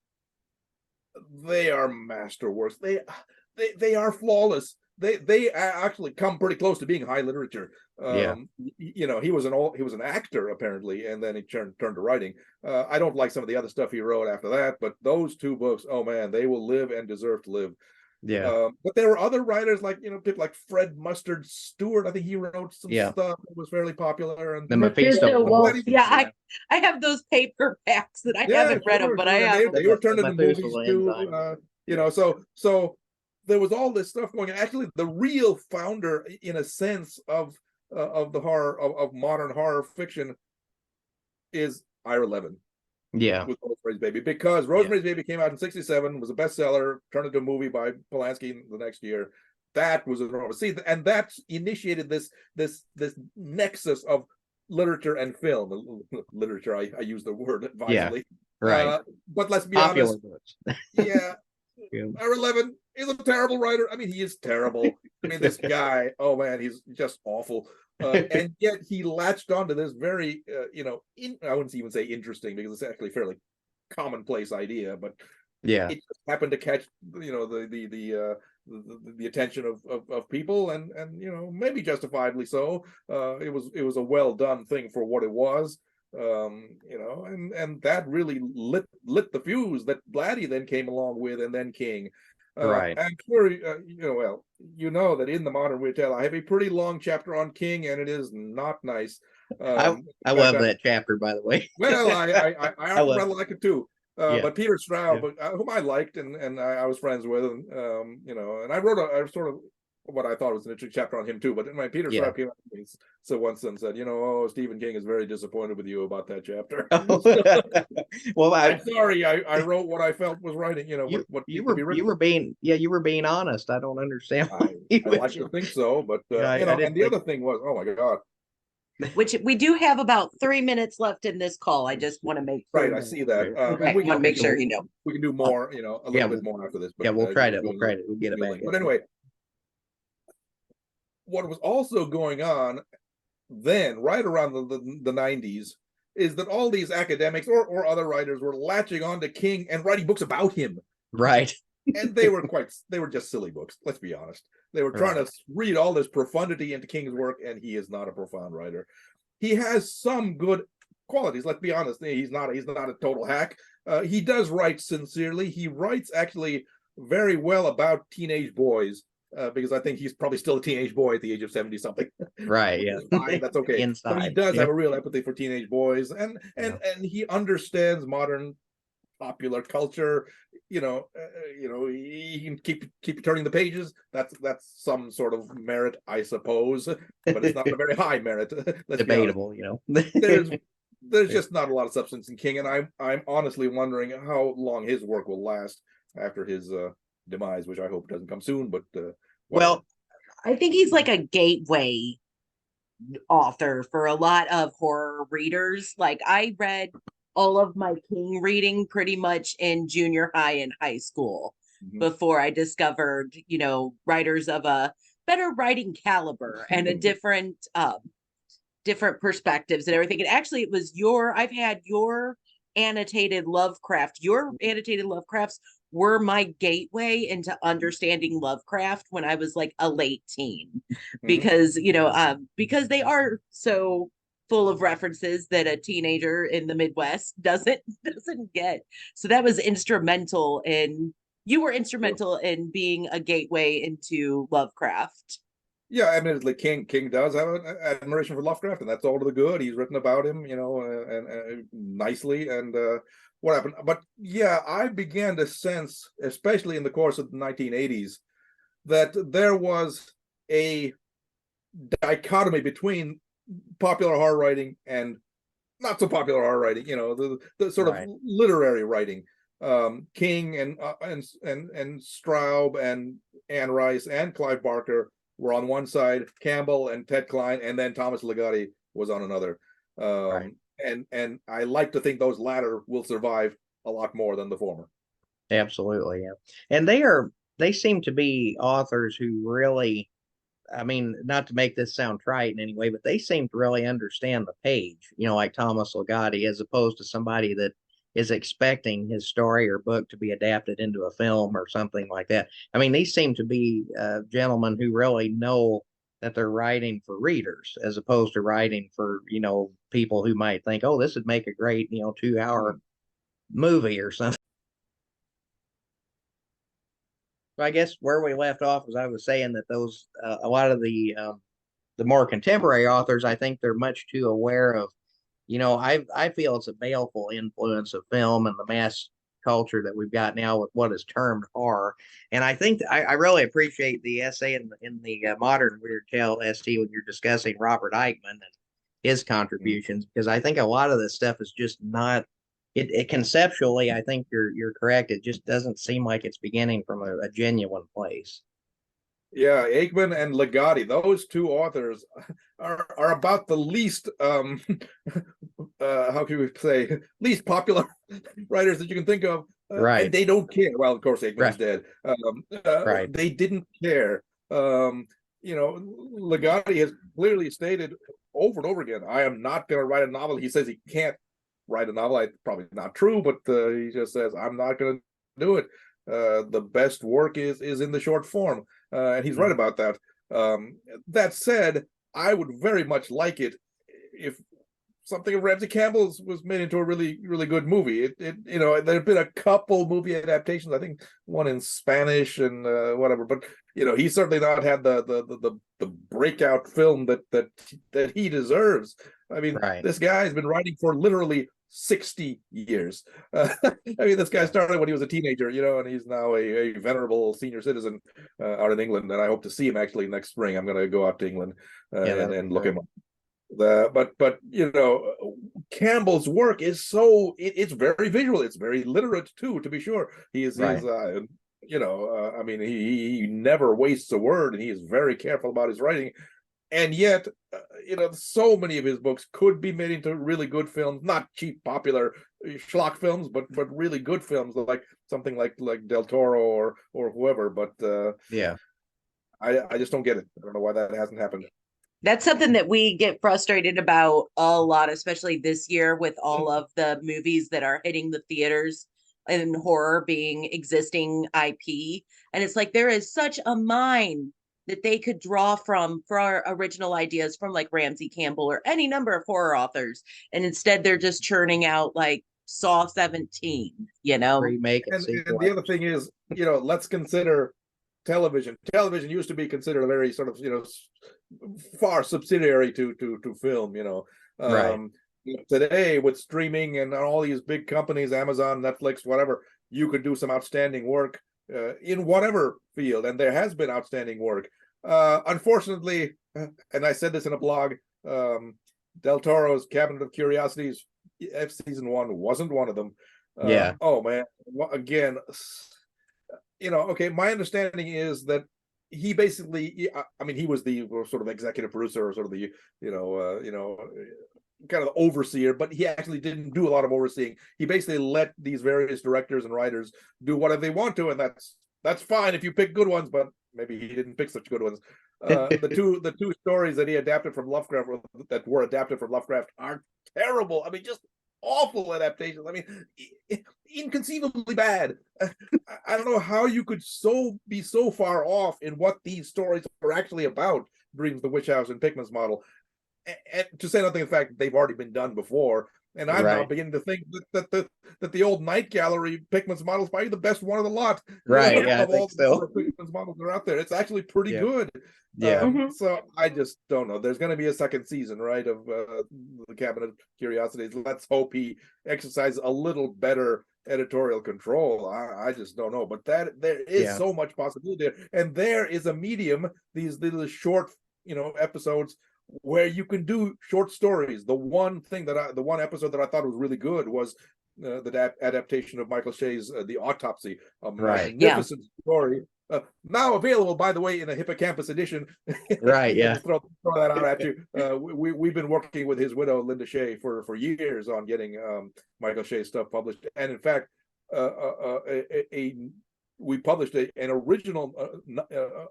they are masterworks. They are flawless. They actually come pretty close to being high literature. He was an actor apparently, and then he turned to writing. I don't like some of the other stuff he wrote after that, but those two books, oh man, they will live and deserve to live. Yeah. But there were other writers like people like Fred Mustard Stewart. I think he wrote some stuff that was fairly popular. And the Mephisto Wolf. Yeah, I have those paperbacks that I haven't read them, but I have. They were turned into movies too. So there was all this stuff going on. Actually, the real founder, in a sense, of the horror of modern horror fiction is Ira Levin. Yeah. With Rosemary's Baby, because Rosemary's Baby came out in '67, was a bestseller, turned into a movie by Polanski the next year. That was enormous. See, and that initiated this nexus of literature and film. Literature, I use the word advisedly. Yeah, right. But let's be Popular honest. books. Ira Levin, he's a terrible writer. I mean, he is terrible. I mean, this guy, oh man, he's just awful. And yet he latched onto this very, I wouldn't even say interesting, because it's actually a fairly commonplace idea, but Yeah. it just happened to catch, the attention of people, and maybe justifiably so. It was a well done thing for what it was. And that really lit the fuse that Blatty then came along with, and then King. Right. And sure, that in the Modern Weird Tale, I have a pretty long chapter on King, and it is not nice. I In love fact, that chapter, by the way. well, I I love rather like it too. Yeah. But Peter Straub, Yeah. whom I liked, and I was friends with, and and I wrote a sort of what I thought was an interesting chapter on him too. But my Peter Yeah. Straub came up to me so once and said, oh, Stephen King is very disappointed with you about that chapter. Well, I'm sorry, I wrote what I felt was writing. What you needed to be were written. you were being honest. I don't understand. I like to think so, but I and didn't the think. other thing was, oh my God. Which we do have about 3 minutes left in this call. I just want to make sure. Right, I see that. Okay, And we I want to make sure we can do more, a little Yeah, bit more after this. But Yeah, we'll try to. doing We'll get it back. But anyway, what was also going on then, right around the 90s, is that all these academics or other writers were latching on to King and writing books about him. Right. And they were just silly books, let's be honest. They were trying to read all this profundity into King's work, and he is not a profound writer. He has some good qualities, let's be honest. He's not a total hack. He does write sincerely. He writes actually very well about teenage boys, because I think he's probably still a teenage boy at the age of 70 something. Right. Yeah. Fine, that's okay. Inside. But he does Yeah. have a real empathy for teenage boys, and Yeah. he understands modern popular culture. He can keep turning the pages. That's some sort of merit, I suppose, but it's not a very high merit. Let's Debatable, there's just not a lot of substance in King, and I'm honestly wondering how long his work will last after his demise, which I hope doesn't come soon. But Well, I think he's like a gateway author for a lot of horror readers. Like, I read all of my King reading pretty much in junior high and high school before I discovered, writers of a better writing caliber and a different perspectives and everything. And actually, it was I've had your annotated Lovecraft. Your annotated Lovecrafts were my gateway into understanding Lovecraft when I was like a late teen, because because they are so full of references that a teenager in the Midwest doesn't get. So that was instrumental you were instrumental in being a gateway into Lovecraft. Yeah, admittedly, King does have an admiration for Lovecraft, and that's all to the good. He's written about him, and nicely, and what happened. But yeah, I began to sense, especially in the course of the 1980s, that there was a dichotomy between popular horror writing and not so popular horror writing. The sort of literary writing. King and Straub and Anne Rice and Clive Barker were on one side, Campbell and Ted Klein, and then Thomas Ligotti was on another. And I like to think those latter will survive a lot more than the former. Absolutely, yeah. And they seem to be authors who really, I mean, not to make this sound trite in any way, but they seem to really understand the page, like Thomas Ligotti, as opposed to somebody that is expecting his story or book to be adapted into a film or something like that. I mean, these seem to be gentlemen who really know that they're writing for readers, as opposed to writing for, people who might think, oh, this would make a great, 2-hour movie or something. I guess where we left off was I was saying that those a lot of the more contemporary authors, I think they're much too aware of, I feel it's a baleful influence of film and the mass culture that we've got now with what is termed horror. And I think I really appreciate the essay in the Modern Weird Tale ST when you're discussing Robert Eichmann and his contributions, because I think a lot of this stuff is just not. It conceptually, I think you're correct. It just doesn't seem like it's beginning from a genuine place. Yeah, Aikman and Ligotti, those two authors are about the least how can we say least popular writers that you can think of. Right. And they don't care. Well, of course, Aikman's Right. dead. Right. They didn't care. Ligotti has clearly stated over and over again, I am not going to write a novel. He says he can't write a novel. Probably not true, but he just says, I'm not going to do it. The best work is in the short form. And he's right about that. That said, I would very much like it if something of Ramsey Campbell's was made into a really, really good movie. There have been a couple movie adaptations, I think one in Spanish and whatever, but he's certainly not had the breakout film that he deserves. I mean, Right. this guy's been writing for literally 60 years. This guy started when he was a teenager, and he's now a venerable senior citizen out in England, and I hope to see him actually next spring. I'm going to go out to England and look him up. But Campbell's work is it's very visual. It's very literate too, to be sure. He never wastes a word, and he is very careful about his writing. And yet, so many of his books could be made into really good films, not cheap, popular schlock films, but really good films, like something like Del Toro or whoever. But I just don't get it. I don't know why that hasn't happened. That's something that we get frustrated about a lot, especially this year with all of the movies that are hitting the theaters and horror being existing IP. And it's like there is such a mine that they could draw from for our original ideas from like Ramsey Campbell or any number of horror authors. And instead they're just churning out like Saw 17, Remake and the other thing is, let's consider television. Television used to be considered a very sort of, far subsidiary to film, Right. Today with streaming and all these big companies, Amazon, Netflix, whatever, you could do some outstanding work in whatever field, and there has been outstanding work. Unfortunately, and I said this in a blog, Del Toro's Cabinet of Curiosities season 1 wasn't one of them. Oh man, again, okay, my understanding is that he basically, he was the sort of executive producer or sort of the, kind of the overseer, but he actually didn't do a lot of overseeing. He basically let these various directors and writers do whatever they want to, and that's fine if you pick good ones, but maybe he didn't pick such good ones. The two stories that he adapted from Lovecraft, that were adapted from Lovecraft, are terrible. Just awful adaptations. Inconceivably bad. I don't know how you could be so far off in what these stories are actually about. Dreams, the Witch House, and Pickman's Model, and to say nothing of the fact that they've already been done before. And I'm now beginning to think that the old Night Gallery Pickman's Model is probably the best one of the lot. Right. Of all the Pickman's Models that are out there, it's actually pretty good. So I just don't know. There's going to be a second season, right, of the Cabinet of Curiosities. Let's hope he exercises a little better editorial control. I just don't know, but there is so much possibility there, and there is a medium, these little short episodes where you can do short stories. The one episode that I thought was really good was the adaptation of Michael Shea's The Autopsy, a magnificent story. Now available, by the way, in a Hippocampus edition. Right. Yeah. Just throw that out at you. We've been working with his widow, Linda Shea, for years on getting Michael Shea's stuff published, and in fact, we published an original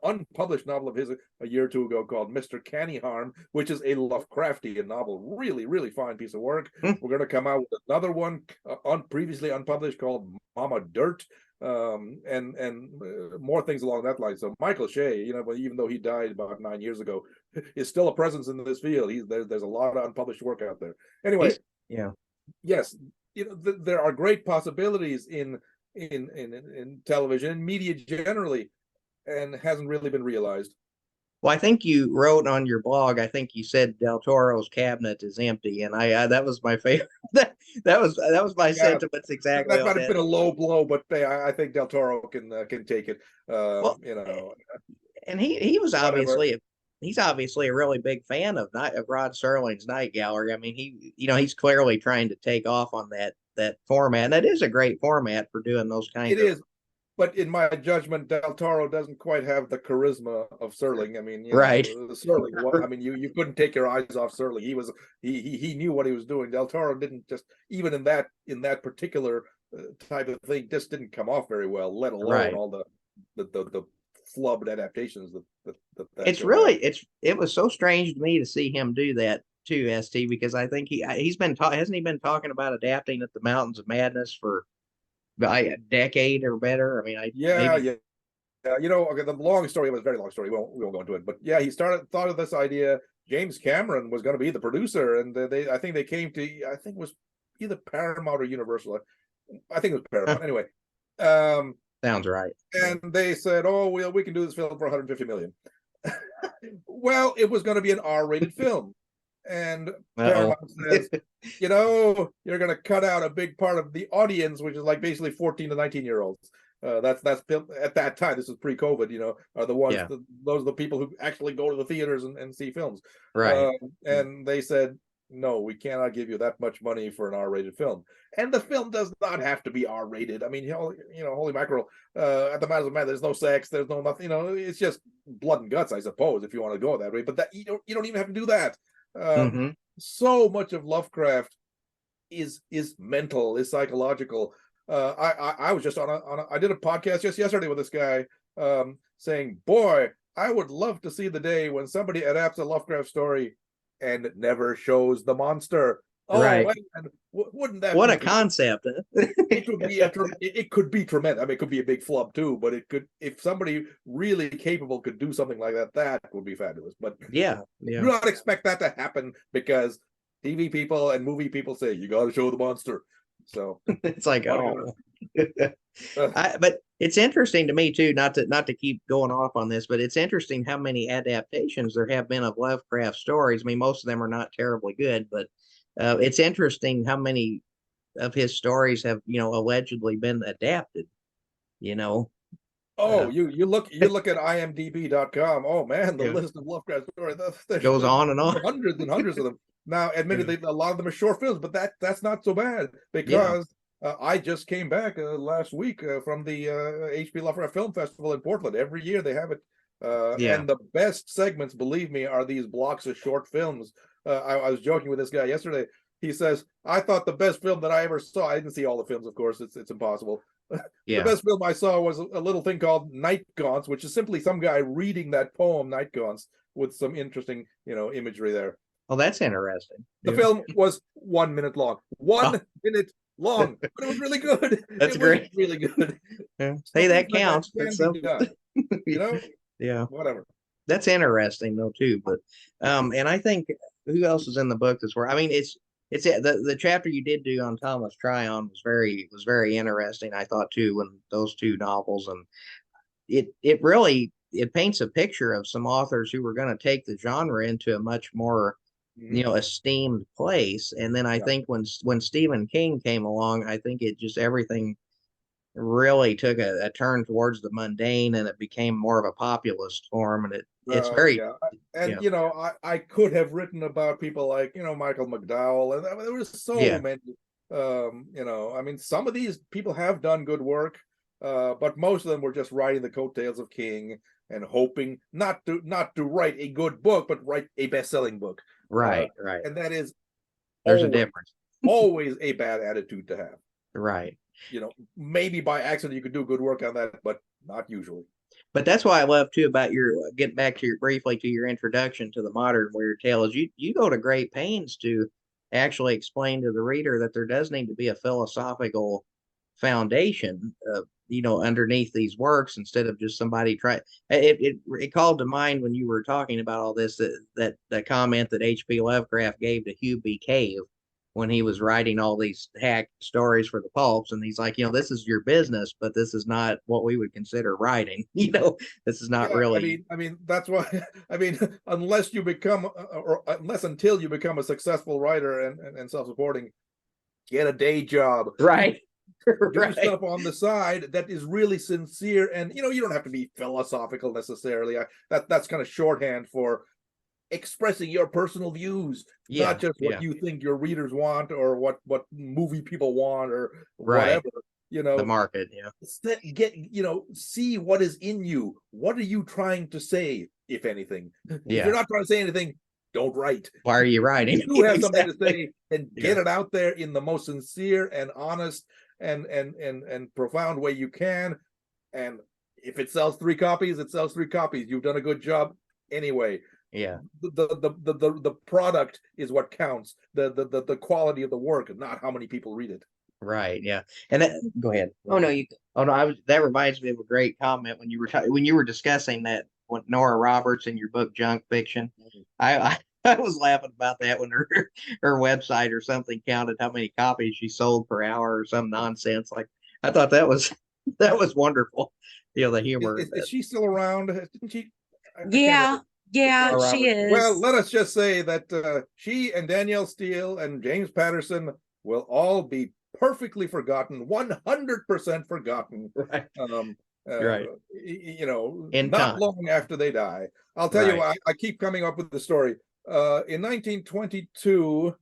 unpublished novel of his a year or two ago called Mr. Cannyharm, which is a Lovecraftian novel. Really, really fine piece of work. We're going to come out with another one previously unpublished called Mama Dirt, and more things along that line. So Michael Shea, even though he died about 9 years ago, is still a presence in this field. There's a lot of unpublished work out there. Anyway, yes, there are great possibilities in television and media generally, and hasn't really been realized. Well, I think you wrote on your blog, I think you said Del Toro's cabinet is empty, and I that was my favorite. that was my sentiments exactly. That might have been a low blow, but I think Del Toro can take it. And he was obviously he's obviously a really big fan of Rod Serling's Night Gallery. He's clearly trying to take off on that format. And that is a great format for doing those kinds of. It is, but in my judgment, Del Toro doesn't quite have the charisma of Serling. Right. Serling. You couldn't take your eyes off Serling. He knew what he was doing. Del Toro didn't, just even in that particular type of thing just didn't come off very well, let alone Right. all the flubbed adaptations that It's show really had. it was so strange to me to see him do that too, ST, because I think he's been hasn't he been talking about adapting at the Mountains of Madness for a decade or better? I mean, Yeah, maybe yeah. Yeah, you know, okay, the long story was a very long story. We won't go into it, but yeah, he thought of this idea. James Cameron was going to be the producer, and I think they came to, I think it was either Paramount or Universal. I think it was Paramount. Anyway, um, sounds right. and they said, "Oh, well, we can do this film for 150 million." Well, it was going to be an R-rated film, and Uh-oh. Paramount says, "You know, you're going to cut out a big part of the audience, which is like basically 14 to 19-year-olds." That's at that time. This is pre-COVID. You know, are the ones Yeah. those are the people who actually go to the theaters and see films. Right. And they said, no, we cannot give you that much money for an R-rated film. And the film does not have to be R-rated. I mean, holy mackerel! At the Mountains of Madness, there's no sex, there's no nothing. You know, it's just blood and guts, I suppose, if you want to go that way. But that you don't even have to do that. Mm-hmm. So much of Lovecraft is mental, is psychological. I was just I did a podcast just yesterday with this guy saying, boy, I would love to see the day when somebody adapts a Lovecraft story and never shows the monster. Oh, Right. man, wouldn't that What be a concept. it could be it could be tremendous. I mean, it could be a big flub too, but it could, if somebody really capable could do something like that, that would be fabulous. But Yeah. do not expect that to happen, because TV people and movie people say you got to show the monster. So It's like, oh. But it's interesting to me too, not to keep going off on this, but it's interesting how many adaptations there have been of Lovecraft stories. I mean, most of them are not terribly good, but it's interesting how many of his stories have, allegedly been adapted. Oh, you look at imdb.com. Oh man, the Yeah. list of Lovecraft stories, there's Goes on and on. hundreds and hundreds of them. Now, admittedly, a lot of them are short films, but that's not so bad, because I just came back last week from the HP Lovecraft Film Festival in Portland. Every year they have it, and the best segments, believe me, are these blocks of short films. I was joking with this guy yesterday. He says, I thought the best film that I ever saw, I didn't see all the films, of course, it's impossible. The best film I saw was a little thing called Night Gaunts, which is simply some guy reading that poem Night Gaunts with some interesting, imagery there. Oh, that's interesting. The film was 1 minute long. 1 minute long, but it was really good. That's it great. Was really good. Hey, that Like counts. That That's done, Yeah. Whatever. That's interesting though too. But and I think who else is in the book that's where, I mean, it's the chapter you did do on Thomas Tryon was very interesting, I thought too, when those two novels, and it really paints a picture of some authors who were going to take the genre into a much more esteemed place. And then I think when Stephen King came along, I think it just everything really took a turn towards the mundane, and it became more of a populist form, and it's very and I could have written about people like Michael McDowell, and there was so many. I mean, some of these people have done good work, but most of them were just riding the coattails of King and hoping not to write a good book, but write a best-selling book. Right. And that is there's a difference. Always a bad attitude to have. Right. Maybe by accident you could do good work on that, but not usually. But that's why I love too about getting back to briefly to your introduction to the modern weird tale, is you go to great pains to actually explain to the reader that there does need to be a philosophical foundation, underneath these works, instead of just somebody it called to mind when you were talking about all this, that the comment that H.P. Lovecraft gave to Hugh B. Cave when he was writing all these hack stories for the pulps, and he's like, this is your business, but this is not what we would consider writing. This is not really. I mean, that's why. I mean, unless you become, or until you become a successful writer and self-supporting, get a day job. Right. Do stuff on the side that is really sincere, and you don't have to be philosophical necessarily. That's kind of shorthand for expressing your personal views, not just what you think your readers want, or what movie people want, or whatever. The market. See what is in you. What are you trying to say, if anything? If you're not trying to say anything, don't write. Why are you writing? You have something to say, and get it out there in the most sincere and honest and profound way you can. And if it sells 3 copies, it sells 3 copies. You've done a good job anyway. Yeah. The product is what counts. The quality of the work, not how many people read it. Right. Yeah. And that, go ahead. Oh no, you Oh no, that reminds me of a great comment when you were discussing that with Nora Roberts in your book Junk Fiction. I I was laughing about that when her website or something counted how many copies she sold per hour or some nonsense. Like I thought that was wonderful. You know, the humor. Is she still around? Didn't she? I can't yeah, remember. yeah, Nora she Roberts. is. Well, let us just say that she and Danielle Steele and James Patterson will all be perfectly forgotten, 100% forgotten. Right. Right. In not time. long after they die. I'll tell you, I keep coming up with the story. In 1922,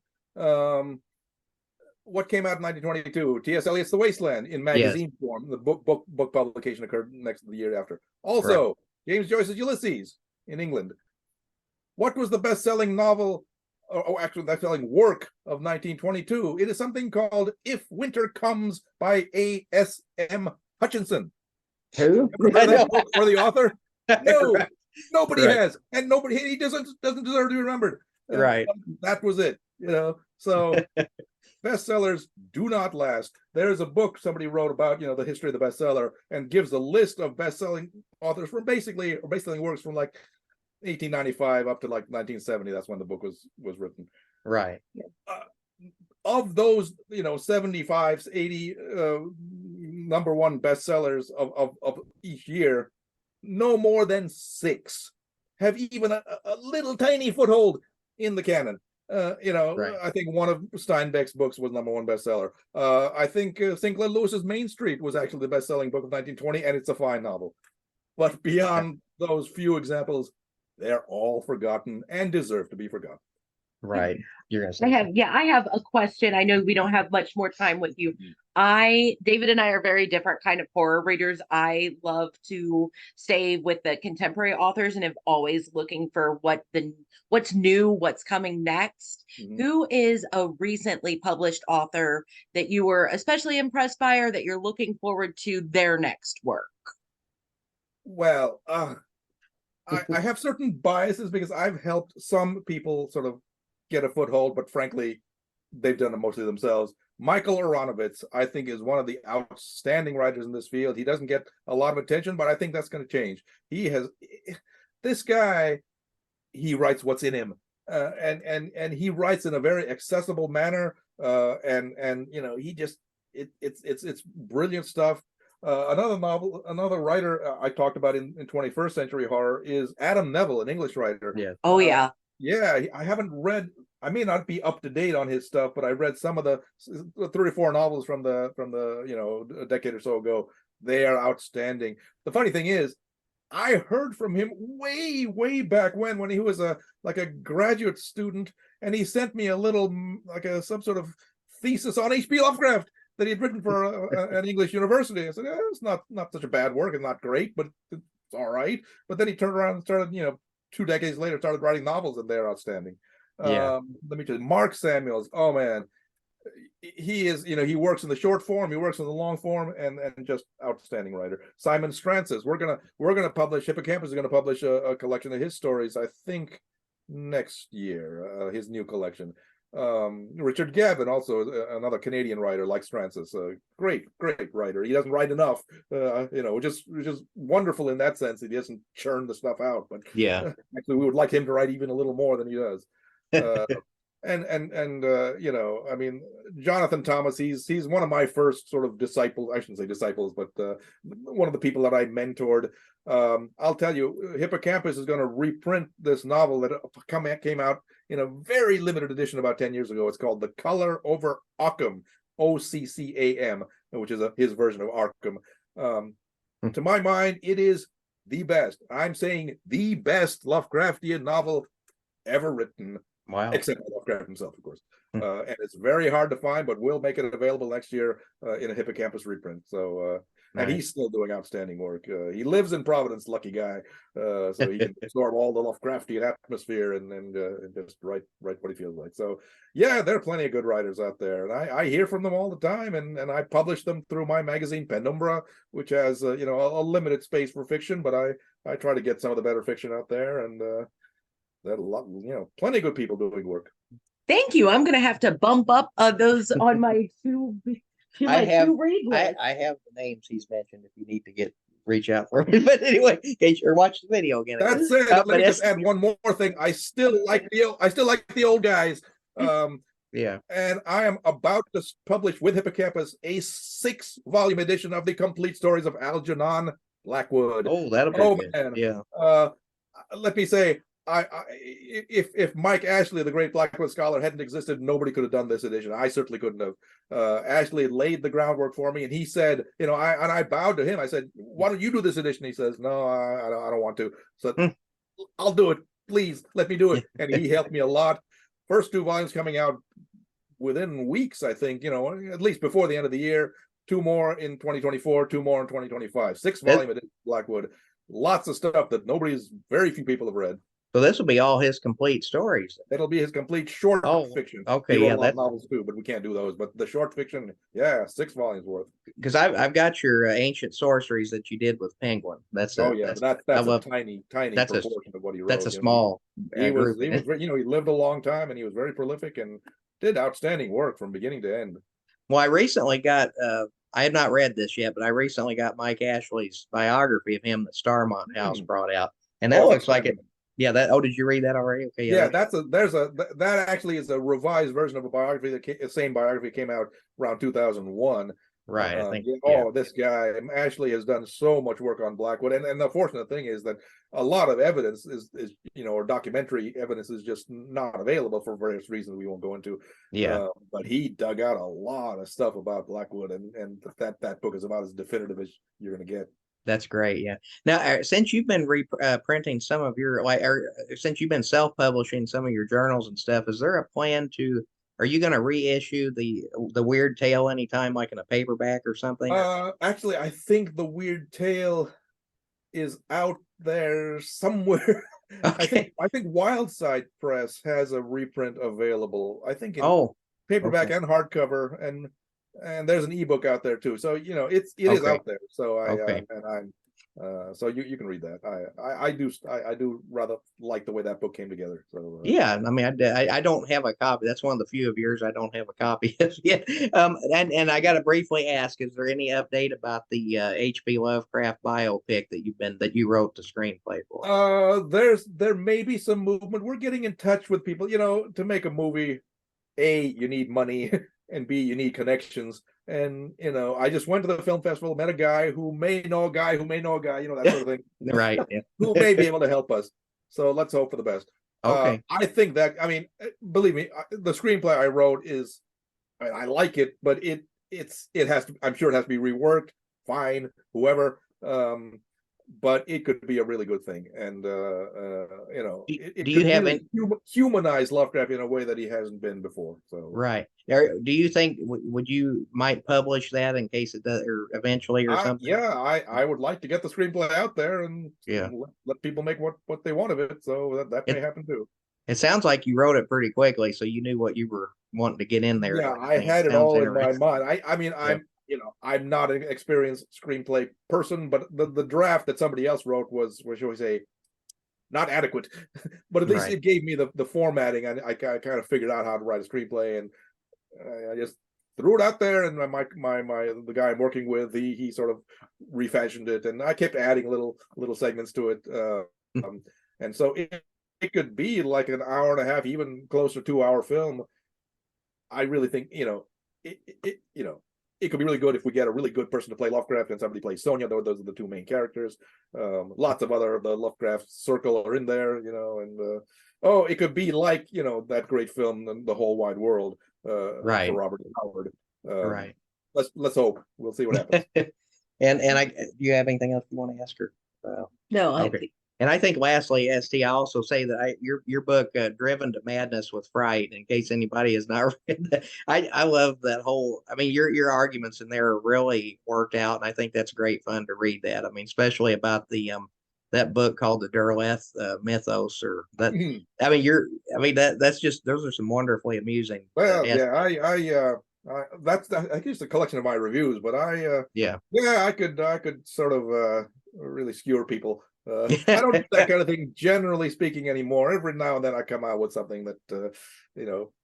what came out in 1922? T.S. Eliot's The Wasteland in magazine form. The book publication occurred next to the year after. Also, James Joyce's Ulysses in England. What was the best-selling novel, or actually best-selling work of 1922? It is something called If Winter Comes by A.S.M. Hutchinson. Who? Ever heard that book or the author? No, Right. nobody has, and nobody, he doesn't deserve to be remembered. Right. That was it, So bestsellers do not last. There's a book somebody wrote about, the history of the bestseller, and gives a list of best-selling authors from best-selling works from like 1895 up to like 1970. That's when the book was written. Right. Of those, 75, 80 number one bestsellers of each year, no more than 6 have even a little tiny foothold in the canon. I think one of Steinbeck's books was number one bestseller. I think Sinclair Lewis's Main Street was actually the best-selling book of 1920, and it's a fine novel. But beyond those few examples, they're all forgotten and deserve to be forgotten. Right. You're gonna say I have a question. I know we don't have much more time with you. David and I are very different kind of horror readers. I love to stay with the contemporary authors and am always looking for what's new, what's coming next. Who is a recently published author that you were especially impressed by, or that you're looking forward to their next work? Well, I have certain biases because I've helped some people sort of get a foothold, but frankly, they've done it mostly themselves. Michael Aronovitz, I think, is one of the outstanding writers in this field. He doesn't get a lot of attention, but I think that's going to change. This guy, he writes what's in him, and he writes in a very accessible manner, it's brilliant stuff. Another writer I talked about in 21st century horror is Adam Neville, an English writer. Yeah. Oh yeah. I haven't read. I may not be up to date on his stuff, but I read some of the 3 or 4 novels from the a decade or so ago. They are outstanding. The funny thing is, I heard from him way back when he was a graduate student, and he sent me a little some sort of thesis on H.P. Lovecraft that he had written for an English university. I said, it's not such a bad work. It's not great, but it's all right. But then he turned around and started, 2 decades later, started writing novels, and they're outstanding. Let me tell you, Mark Samuels. Oh man, he is. He works in the short form, he works in the long form, and just outstanding writer. Simon Strantzes. We're gonna publish. Hippocampus is gonna publish a collection of his stories, I think, next year. His new collection. Richard Gavin, also another Canadian writer like Strantzes, great writer. He doesn't write enough, which is wonderful in that sense. He doesn't churn the stuff out, but actually we would like him to write even a little more than he does. I mean, Jonathan Thomas, he's one of my first sort of disciples. I shouldn't say disciples, but one of the people that I mentored. I'll tell you, Hippocampus is going to reprint this novel that came out in a very limited edition about 10 years ago. It's called The Color Over Occam, Occam, which is his version of Arkham. To my mind, it is the best. I'm saying the best Lovecraftian novel ever written. Wow. Except Lovecraft himself, of course. And it's very hard to find, but we'll make it available next year in a Hippocampus reprint. So and he's still doing outstanding work. He lives in Providence, lucky guy, so he can absorb all the Lovecraftian atmosphere and just write what he feels like. So yeah, there are plenty of good writers out there, and I hear from them all the time, and I publish them through my magazine Penumbra, which has you know, a limited space for fiction, but I try to get some of the better fiction out there, and that a lot, you know, plenty of good people doing work. Thank you. I'm gonna have to bump up those on my two read list. I have the names he's mentioned if you need to reach out for me. But anyway, in case you're watching the video again. That's it. Let me just add one more thing. I still like the old guys. Yeah. And I am about to publish with Hippocampus a 6-volume edition of the complete stories of Algernon Blackwood. Oh, that'll be good. Man. Yeah. Let me say, if Mike Ashley, the great Blackwood scholar, hadn't existed, nobody could have done this edition. I certainly couldn't have. Ashley laid the groundwork for me, and he said, you know, I bowed to him. I said, "Why don't you do this edition?" He says, "No, I don't want to." So I'll do it. Please let me do it. And he helped me a lot. First 2 volumes coming out within weeks, I think. You know, at least before the end of the year. 2 more in 2024. 2 more in 2025. 6-volume edition Blackwood. Lots of stuff that very few people have read. So this will be all his complete stories. That'll be his complete short fiction. Okay, he wrote yeah, a lot of novels too, but we can't do those. But the short fiction, yeah, 6 volumes worth. Because I've got your ancient sorceries that you did with Penguin. That's that's a tiny proportion of what he wrote. That's a small. He was, you know, he lived a long time, and he was very prolific and did outstanding work from beginning to end. Well, I recently got. I had not read this yet, but I recently got Mike Ashley's biography of him that Starmont House brought out, and that looks like it. Yeah, that. Oh, did you read that already? Okay, yeah. That actually is a revised version of a biography the same biography came out around 2001. Right. I think. This guy Ashley has done so much work on Blackwood, and the fortunate thing is that a lot of evidence is you know, or documentary evidence is just not available for various reasons we won't go into. Yeah. But he dug out a lot of stuff about Blackwood, and that book is about as definitive as you're going to get. That's great. Yeah. Now, since you've been reprinting some of your since you've been self-publishing some of your journals and stuff, is there a plan to? Are you going to reissue the Weird Tale anytime, like in a paperback or something? Actually, I think the Weird Tale is out there somewhere. Okay. I think Wildside Press has a reprint available. I think in paperback and hardcover, and there's an ebook out there too. So you know, it is out there. So so you can read that. I do rather like the way that book came together. So yeah, I mean, I don't have a copy. That's one of the few of yours I don't have a copy of yet. And I got to briefly ask: is there any update about the H.P. Lovecraft biopic that you wrote the screenplay for? There may be some movement. We're getting in touch with people. You know, to make a movie, A, you need money, and B, you need connections. And you know, I just went to the film festival, met a guy who may know a guy who may know a guy, you know, that sort of thing. Right. Yeah. Who may be able to help us. So let's hope for the best. Okay. I think that, I mean, believe me, the screenplay I wrote I like it, but it has to, I'm sure it has to be reworked. Fine, whoever. But it could be a really good thing, and you know, it do you have really humanize Lovecraft in a way that he hasn't been before. So right. Do you think would you might publish that in case it does, or eventually, or something? Yeah, I would like to get the screenplay out there and let people make what they want of it. So that may happen too. It sounds like you wrote it pretty quickly, so you knew what you were wanting to get in there. Yeah, I had it all in my mind. I mean, I'm not an experienced screenplay person, but the draft that somebody else wrote was shall we say, not adequate, but at least it gave me the formatting, and I kind of figured out how to write a screenplay, and I just threw it out there, and the guy I'm working with, he sort of refashioned it, and I kept adding little segments to it, and so it could be like an hour and a half, even closer to 2-hour film. I really think, you know, it could be really good if we get a really good person to play Lovecraft and somebody plays Sonia. Those are the 2 main characters. Lots of other of the Lovecraft circle are in there, you know, and it could be like, you know, that great film, The Whole Wide World, for Robert Howard. Right. Let's hope. We'll see what happens. And do you have anything else you want to ask her? No, okay. And I think lastly, ST, I also say that your book, Driven to Madness with Fright, in case anybody has not read that, I love that whole, I mean, your arguments in there are really worked out. And I think that's great fun to read that. I mean, especially about that book called the Derleth Mythos, or that, Mhm. I mean, that's just, those are some wonderfully amusing. Well, yeah, I guess a collection of my reviews, but Yeah. yeah, I could sort of really skewer people. I don't do that kind of thing, generally speaking, anymore. Every now and then I come out with something that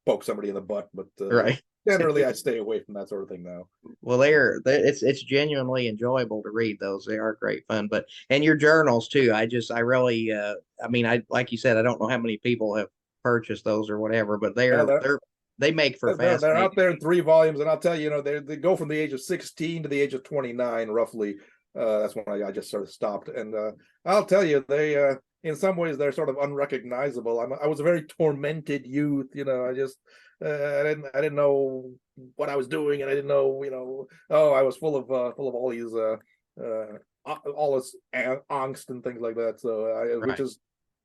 pokes somebody in the butt, but Right. generally I stay away from that sort of thing now. Well, it's genuinely enjoyable to read those. They are great fun, and your journals too. I really, I mean, I, like you said, I don't know how many people have purchased those or whatever, but Yeah, they make for they're out fascinating. there in 3 volumes, and I'll tell you, they go from the age of 16 to the age of 29, roughly. That's when I just sort of stopped, and I'll tell you, they in some ways they're sort of unrecognizable. I was a very tormented youth, I just I didn't know what I was doing, and I didn't know, oh, I was full of all these all this angst and things like that. So which Right. is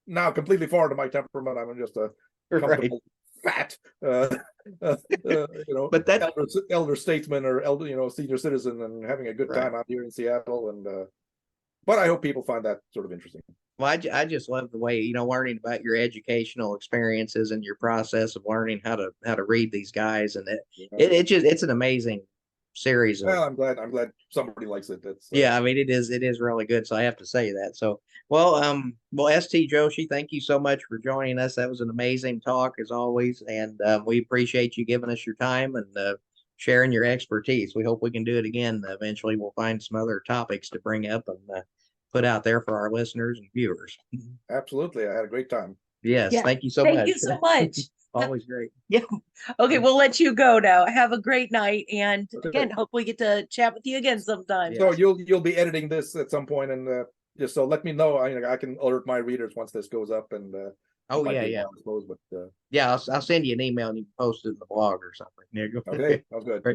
now completely foreign to my temperament. I'm just a Right. comfortable fat But that, elder statesman, or elder, senior citizen, and having a good right. time out here in Seattle. And but I hope people find that sort of interesting. Well, I just love the way, learning about your educational experiences and your process of learning how to read these guys, and it's an amazing series of. Well, I'm glad somebody likes it. That's Yeah, I mean, it is really good. So I have to say that. So, ST Joshi, thank you so much for joining us. That was an amazing talk as always. And we appreciate you giving us your time and sharing your expertise. We hope we can do it again. Eventually we'll find some other topics to bring up and put out there for our listeners and viewers. absolutely. I had a great time. Yes. Yeah. Thank you so Thank much. you so much. Always great. Yeah. Okay, we'll let you go now. Have a great night. And again, Okay. hopefully get to chat with you again sometime. So Yes. you'll be editing this at some point, and just so let me know. I can alert my readers once this goes up, and Oh, might yeah, be a yeah. while, I suppose, but Yeah, I'll send you an email and you can post it in the blog or something. Yeah, go. okay, sounds good.